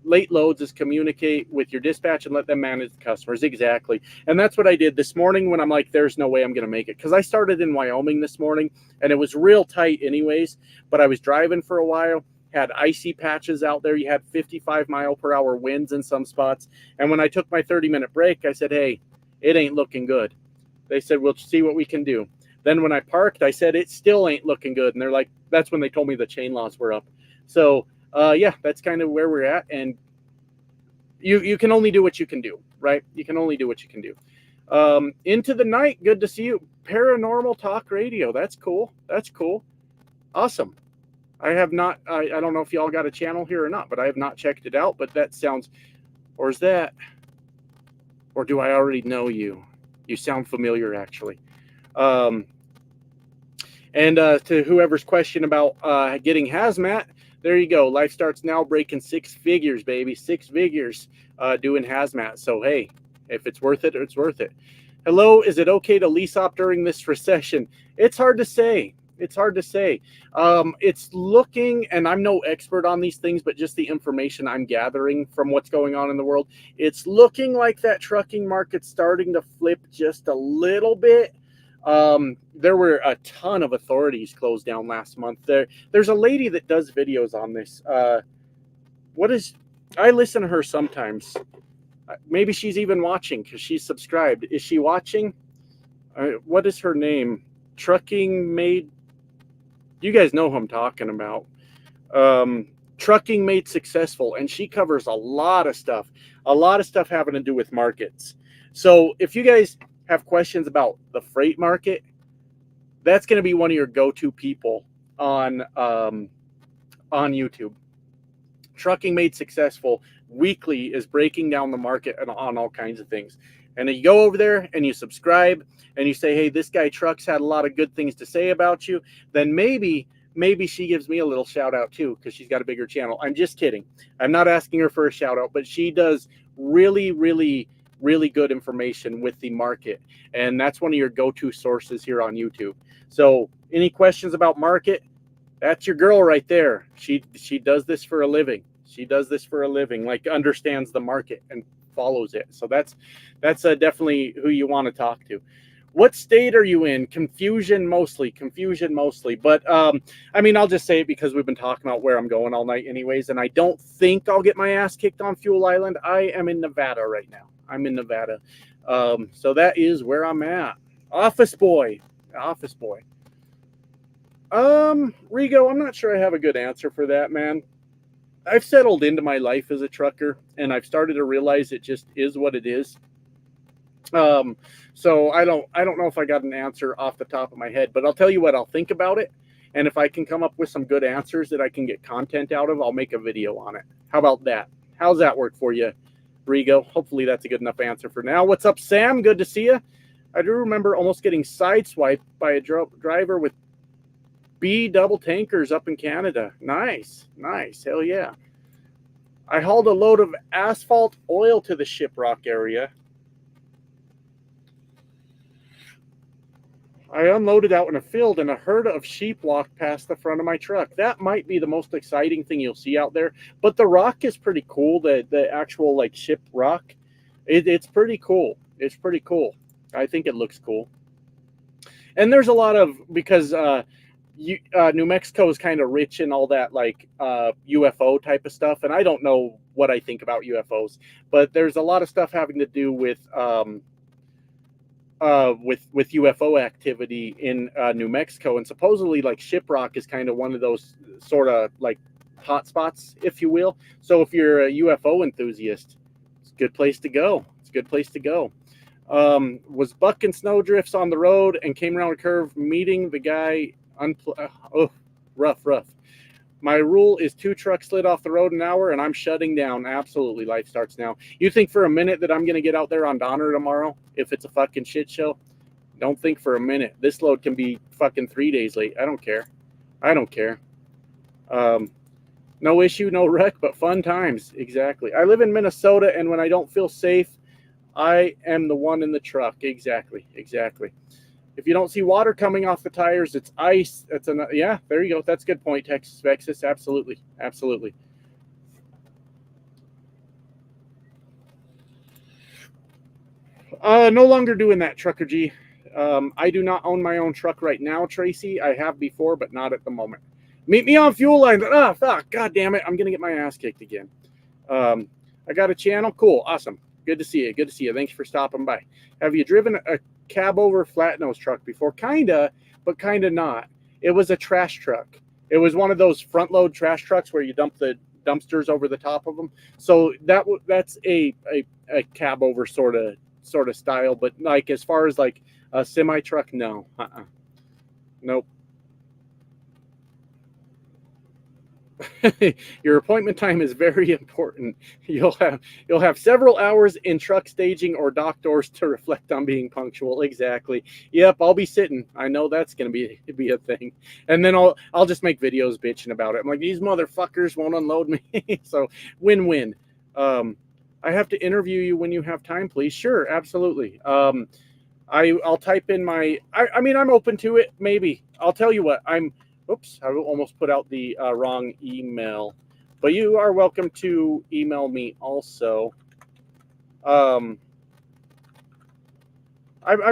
late loads is communicate with your dispatch and let them manage the customers. Exactly. And that's what I did this morning when I'm like, there's no way I'm going to make it. Because I started in Wyoming this morning and it was real tight anyways, but I was driving for a while. Had icy patches out there. You had 55 mile per hour winds in some spots. And when I took my 30-minute break, I said, hey, it ain't looking good. They said, we'll see what we can do. Then when I parked, I said, it still ain't looking good. And they're like, that's when they told me the chain laws were up. So, yeah, that's kind of where we're at. And you can only do what you can do, right? You can only do what you can do. Into the night. Good to see you. Paranormal Talk Radio. That's cool. Awesome. I have not, I don't know if y'all got a channel here or not, but I have not checked it out. But that sounds, or do I already know you? You sound familiar, actually. And to whoever's question about getting hazmat, there you go. Life starts now, breaking 6 figures, baby. 6 figures doing hazmat. So, hey, if it's worth it, it's worth it. Hello, is it okay to lease op during this recession? It's hard to say. It's looking, and I'm no expert on these things, but just the information I'm gathering from what's going on in the world, it's looking like that trucking market's starting to flip just a little bit. There were a ton of authorities closed down last month. There's a lady that does videos on this. I listen to her sometimes. Maybe she's even watching because she's subscribed. Is she watching? What is her name? Trucking Made, you guys know who I'm talking about. Trucking Made Successful, and she covers a lot of stuff having to do with markets. So if you guys have questions about the freight market, that's going to be one of your go-to people on YouTube. Trucking Made Successful weekly is breaking down the market on all kinds of things. And then you go over there and you subscribe and you say, hey, this guy Trucks had a lot of good things to say about you, then maybe she gives me a little shout out too, because she's got a bigger channel. I'm just kidding. I'm not asking her for a shout out, but she does really, really, really good information with the market. And that's one of your go-to sources here on YouTube. So any questions about market, that's your girl right there. She does this for a living. She does this for a living, like understands the market and follows it. So that's definitely who you want to talk to. What state are you in? Confusion mostly. But I mean, I'll just say it because we've been talking about where I'm going all night anyways, and I don't think I'll get my ass kicked on Fuel Island. I am in Nevada right now. I'm in Nevada. So that is where I'm at. Office boy. Rigo, I'm not sure I have a good answer for that, man. I've settled into my life as a trucker, and I've started to realize it just is what it is. So I don't know if I got an answer off the top of my head, but I'll tell you what, I'll think about it. And if I can come up with some good answers that I can get content out of, I'll make a video on it. How about that? How's that work for you, Rigo? Hopefully that's a good enough answer for now. What's up, Sam? Good to see you. I do remember almost getting sideswiped by a driver with B double tankers up in Canada. Nice. Hell yeah. I hauled a load of asphalt oil to the Shiprock area. I unloaded out in a field and a herd of sheep walked past the front of my truck. That might be the most exciting thing you'll see out there. But the rock is pretty cool. The actual like ship rock. It's pretty cool. It's pretty cool. I think it looks cool. And there's a lot of, because New Mexico is kind of rich in all that like UFO type of stuff. And I don't know what I think about UFOs, but there's a lot of stuff having to do with UFO activity in New Mexico, and supposedly like Shiprock is kind of one of those sort of like hot spots, if you will. So if you're a UFO enthusiast, it's a good place to go. Was bucking snowdrifts on the road and came around a curve, meeting the guy. Rough. My rule is 2 trucks slid off the road an hour, and I'm shutting down. Absolutely, life starts now. You think for a minute that I'm going to get out there on Donner tomorrow if it's a fucking shit show? Don't think for a minute. This load can be fucking 3 days late. I don't care. No issue, no wreck, but fun times. Exactly. I live in Minnesota, and when I don't feel safe, I am the one in the truck. Exactly. If you don't see water coming off the tires, it's ice. Yeah, there you go. That's a good point, Texas Vexus. Absolutely. No longer doing that, Trucker G. I do not own my own truck right now, Tracy. I have before, but not at the moment. Meet me on Fuel Line. Fuck. God damn it. I'm going to get my ass kicked again. I got a channel. Cool. Awesome. Good to see you. Thanks for stopping by. Have you driven a cab over flat nose truck before? Kinda, but kinda not. It was a trash truck. It was one of those front load trash trucks where you dump the dumpsters over the top of them. So that's a cab over sort of style. But like as far as like a semi truck, no. Nope. Your appointment time is very important. You'll have several hours in truck staging or dock doors to reflect on being punctual. Exactly. Yep, I'll be sitting. I know that's gonna be a thing. And then I'll just make videos bitching about it. I'm like, these motherfuckers won't unload me. So win-win. I have to interview you when you have time, please. Sure, absolutely. I'll type in my. I mean, I'm open to it. Maybe. I'll tell you what. Oops, I almost put out the wrong email. But you are welcome to email me also. I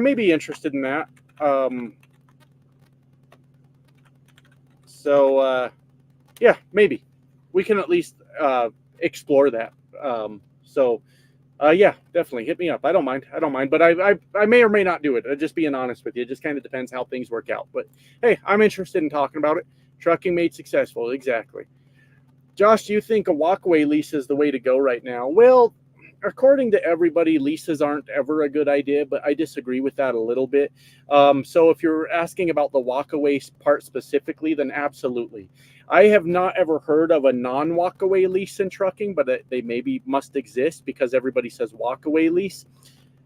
may be interested in that. Yeah, maybe. We can at least explore that. So Yeah, definitely hit me up. I don't mind. I don't mind, but I may or may not do it. Just being honest with you, it just kind of depends how things work out. But hey, I'm interested in talking about it. Trucking made successful, exactly. Josh, do you think a walkaway lease is the way to go right now? Well, according to everybody, leases aren't ever a good idea, but I disagree with that a little bit. So if you're asking about the walkaway part specifically, then absolutely. I have not ever heard of a non-walkaway lease in trucking, but they maybe must exist because everybody says walkaway lease.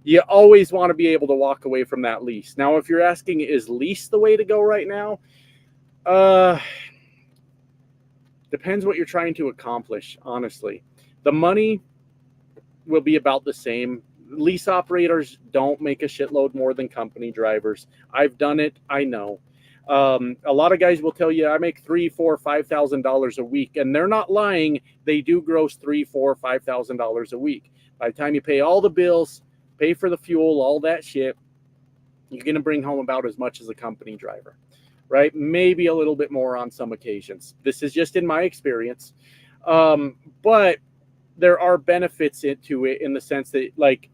You always want to be able to walk away from that lease. Now, if you're asking, is lease the way to go right now? Uh, Depends what you're trying to accomplish, honestly. The money will be about the same. Lease operators don't make a shitload more than company drivers. I've done it. I know. A lot of guys will tell you I make $3,000, $4,000, $5,000 a week, and they're not lying. They do gross $3,000, $4,000, $5,000 a week. By the time you pay all the bills, pay for the fuel, all that shit, you're going to bring home about as much as a company driver, right? Maybe a little bit more on some occasions. This is just in my experience. But there are benefits to it in the sense that, like,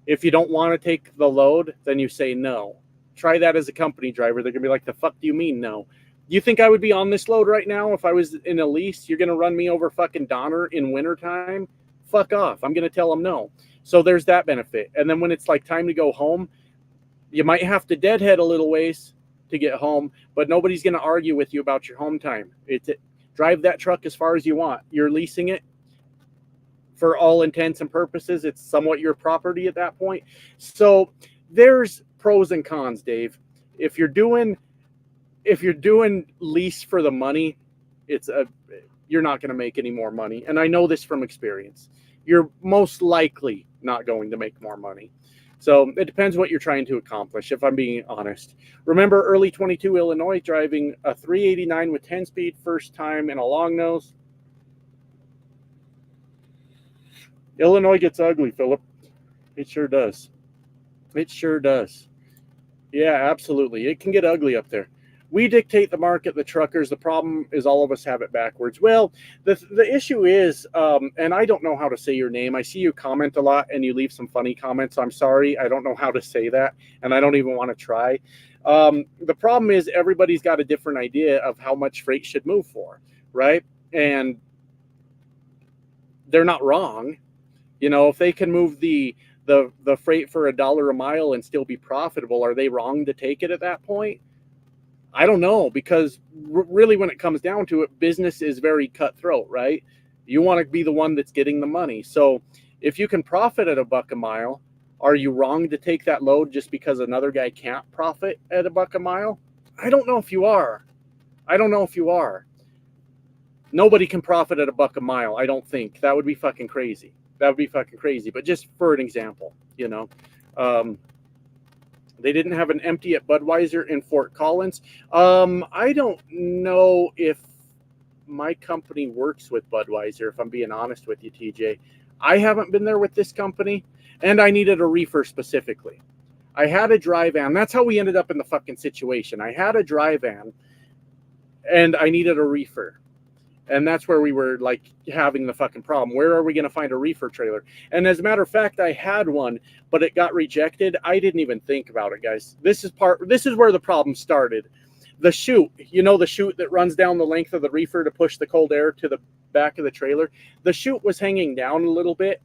if you don't want to take the load, then you say no. Try that as a company driver. They're going to be like, the fuck do you mean no? You think I would be on this load right now if I was in a lease? You're going to run me over fucking Donner in wintertime? Fuck off. I'm going to tell them no. So there's that benefit. And then when it's like time to go home, you might have to deadhead a little ways to get home, but nobody's going to argue with you about your home time. Drive that truck as far as you want. You're leasing it. For all intents and purposes, it's somewhat your property at that point. So there's pros and cons, Dave. If you're doing lease for the money, you're not going to make any more money. And I know this from experience. You're most likely not going to make more money. So it depends what you're trying to accomplish, if I'm being honest. Remember early 22 Illinois, driving a 389 with 10 speed first time in a long nose. Illinois gets ugly, Philip. It sure does. It sure does. Yeah, absolutely. It can get ugly up there. We dictate the market, the truckers. The problem is all of us have it backwards. Well, the issue is, and I don't know how to say your name. I see you comment a lot and you leave some funny comments. I'm sorry. I don't know how to say that, and I don't even want to try. The problem is everybody's got a different idea of how much freight should move for, right? And they're not wrong. You know, if they can move the freight for $1 a mile and still be profitable, are they wrong to take it at that point? I don't know, because really when it comes down to it, business is very cutthroat, right? You want to be the one that's getting the money. So if you can profit at $1 a mile, are you wrong to take that load just because another guy can't profit at $1 a mile? I don't know if you are. I don't know if you are. Nobody can profit at $1 a mile, I don't think. That would be fucking crazy. That would be fucking crazy. But just for an example, you know, they didn't have an empty at Budweiser in Fort Collins. I don't know if my company works with Budweiser, if I'm being honest with you, TJ. I haven't been there with this company, and I needed a reefer specifically. I had a dry van. That's how we ended up in the fucking situation. I had a dry van, and I needed a reefer. And that's where we were like having the fucking problem. Where are we going to find a reefer trailer? And as a matter of fact, I had one, but it got rejected. I didn't even think about it, guys. This is where the problem started. The chute, you know, the chute that runs down the length of the reefer to push the cold air to the back of the trailer. The chute was hanging down a little bit.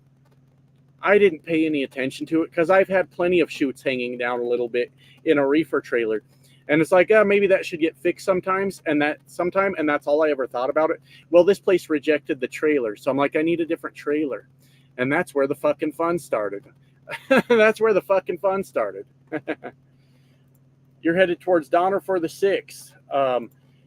I didn't pay any attention to it because I've had plenty of chutes hanging down a little bit in a reefer trailer. And it's like, maybe that should get fixed sometimes, and that's all I ever thought about it. Well, this place rejected the trailer, so I'm like, I need a different trailer, and that's where the fucking fun started. That's where the fucking fun started. You're headed towards Donner for the 6.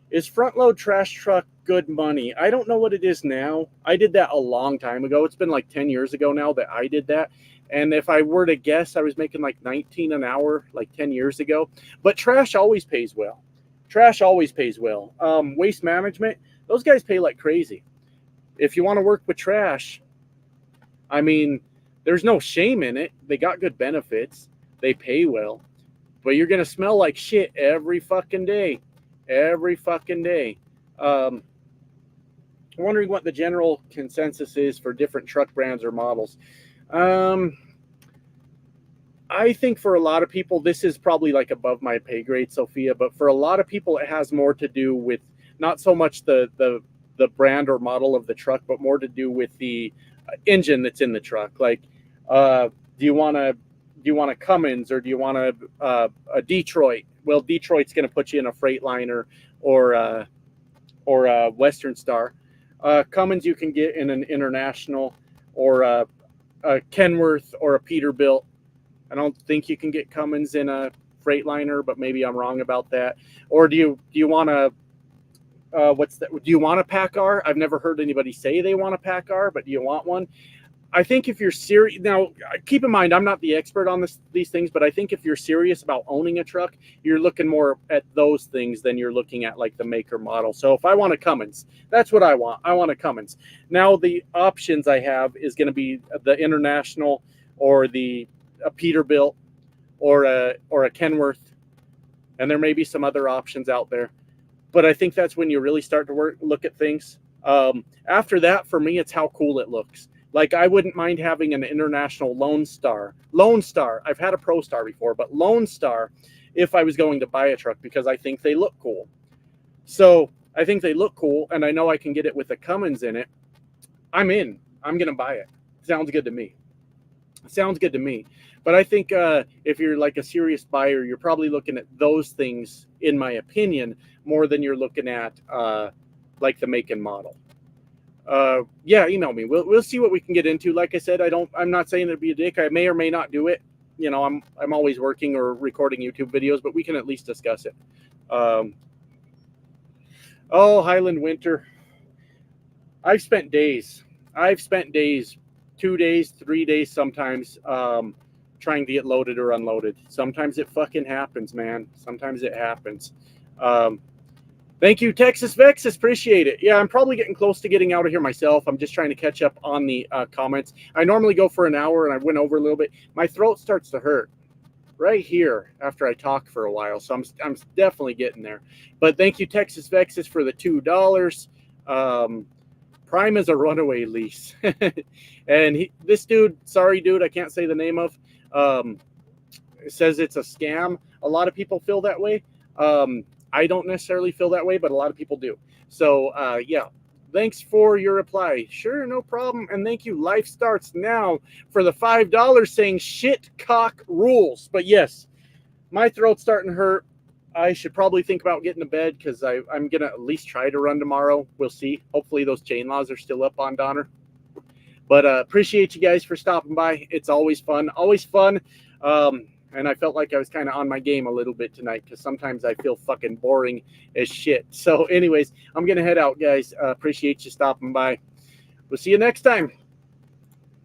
Is front load trash truck good money? I don't know what it is now. I did that a long time ago. It's been like 10 years ago now that I did that. And if I were to guess, I was making like 19 an hour like 10 years ago. But trash always pays well. Trash always pays well. Waste management, those guys pay like crazy. If you want to work with trash, I mean, there's no shame in it. They got good benefits. They pay well. But you're going to smell like shit every fucking day. Every fucking day. I'm wondering what the general consensus is for different truck brands or models. Um, I think for a lot of people, this is probably like above my pay grade, Sophia. But for a lot of people, it has more to do with not so much the brand or model of the truck, but more to do with the engine that's in the truck. Like, do you want to Cummins, or do you want a Detroit? Well, Detroit's going to put you in a Freightliner or a Western Star. Cummins you can get in an International or a Kenworth or a Peterbilt. I don't think you can get Cummins in a Freightliner, but maybe I'm wrong about that. Or do you want to what's that? Do you want a PACCAR? I've never heard anybody say they want a PACCAR, but do you want one? I think if you're serious, now keep in mind, I'm not the expert on these things, but I think if you're serious about owning a truck, you're looking more at those things than you're looking at like the maker model. So if I want a Cummins, that's what I want. I want a Cummins. Now the options I have is going to be the International or a Peterbilt or a Kenworth, and there may be some other options out there. But I think that's when you really start to look at things. After that, for me, it's how cool it looks. Like, I wouldn't mind having an International Lone Star. Lone Star. I've had a Pro Star before, but Lone Star if I was going to buy a truck, because I think they look cool. So I think they look cool, and I know I can get it with a Cummins in it. I'm in. I'm going to buy it. Sounds good to me. Sounds good to me. But I think if you're like a serious buyer, you're probably looking at those things, in my opinion, more than you're looking at like the make and model. Yeah, email me. We'll see what we can get into. Like I said, I'm not saying it'd be a dick. I may or may not do it. You know, I'm always working or recording YouTube videos, but we can at least discuss it. Oh, Highland Winter. I've spent days, 2 days, 3 days sometimes, trying to get loaded or unloaded. Sometimes it fucking happens, man. Sometimes it happens. Thank you, Texas Vexus. Appreciate it. Yeah, I'm probably getting close to getting out of here myself. I'm just trying to catch up on the comments. I normally go for an hour, and I went over a little bit. My throat starts to hurt right here after I talk for a while, so I'm definitely getting there. But thank you, Texas Vexus, for the $2. Prime is a runaway lease. And this dude, sorry, dude, I can't say the name of, says it's a scam. A lot of people feel that way. I don't necessarily feel that way, but a lot of people do. So, yeah, thanks for your reply. Sure, no problem. And thank you, Life Starts Now, for the $5 saying shit cock rules. But yes, my throat's starting to hurt. I should probably think about getting to bed, because I'm going to at least try to run tomorrow. We'll see. Hopefully those chain laws are still up on Donner. But appreciate you guys for stopping by. It's always fun. Always fun. And I felt like I was kind of on my game a little bit tonight, because sometimes I feel fucking boring as shit. So anyways, I'm going to head out, guys. Appreciate you stopping by. We'll see you next time.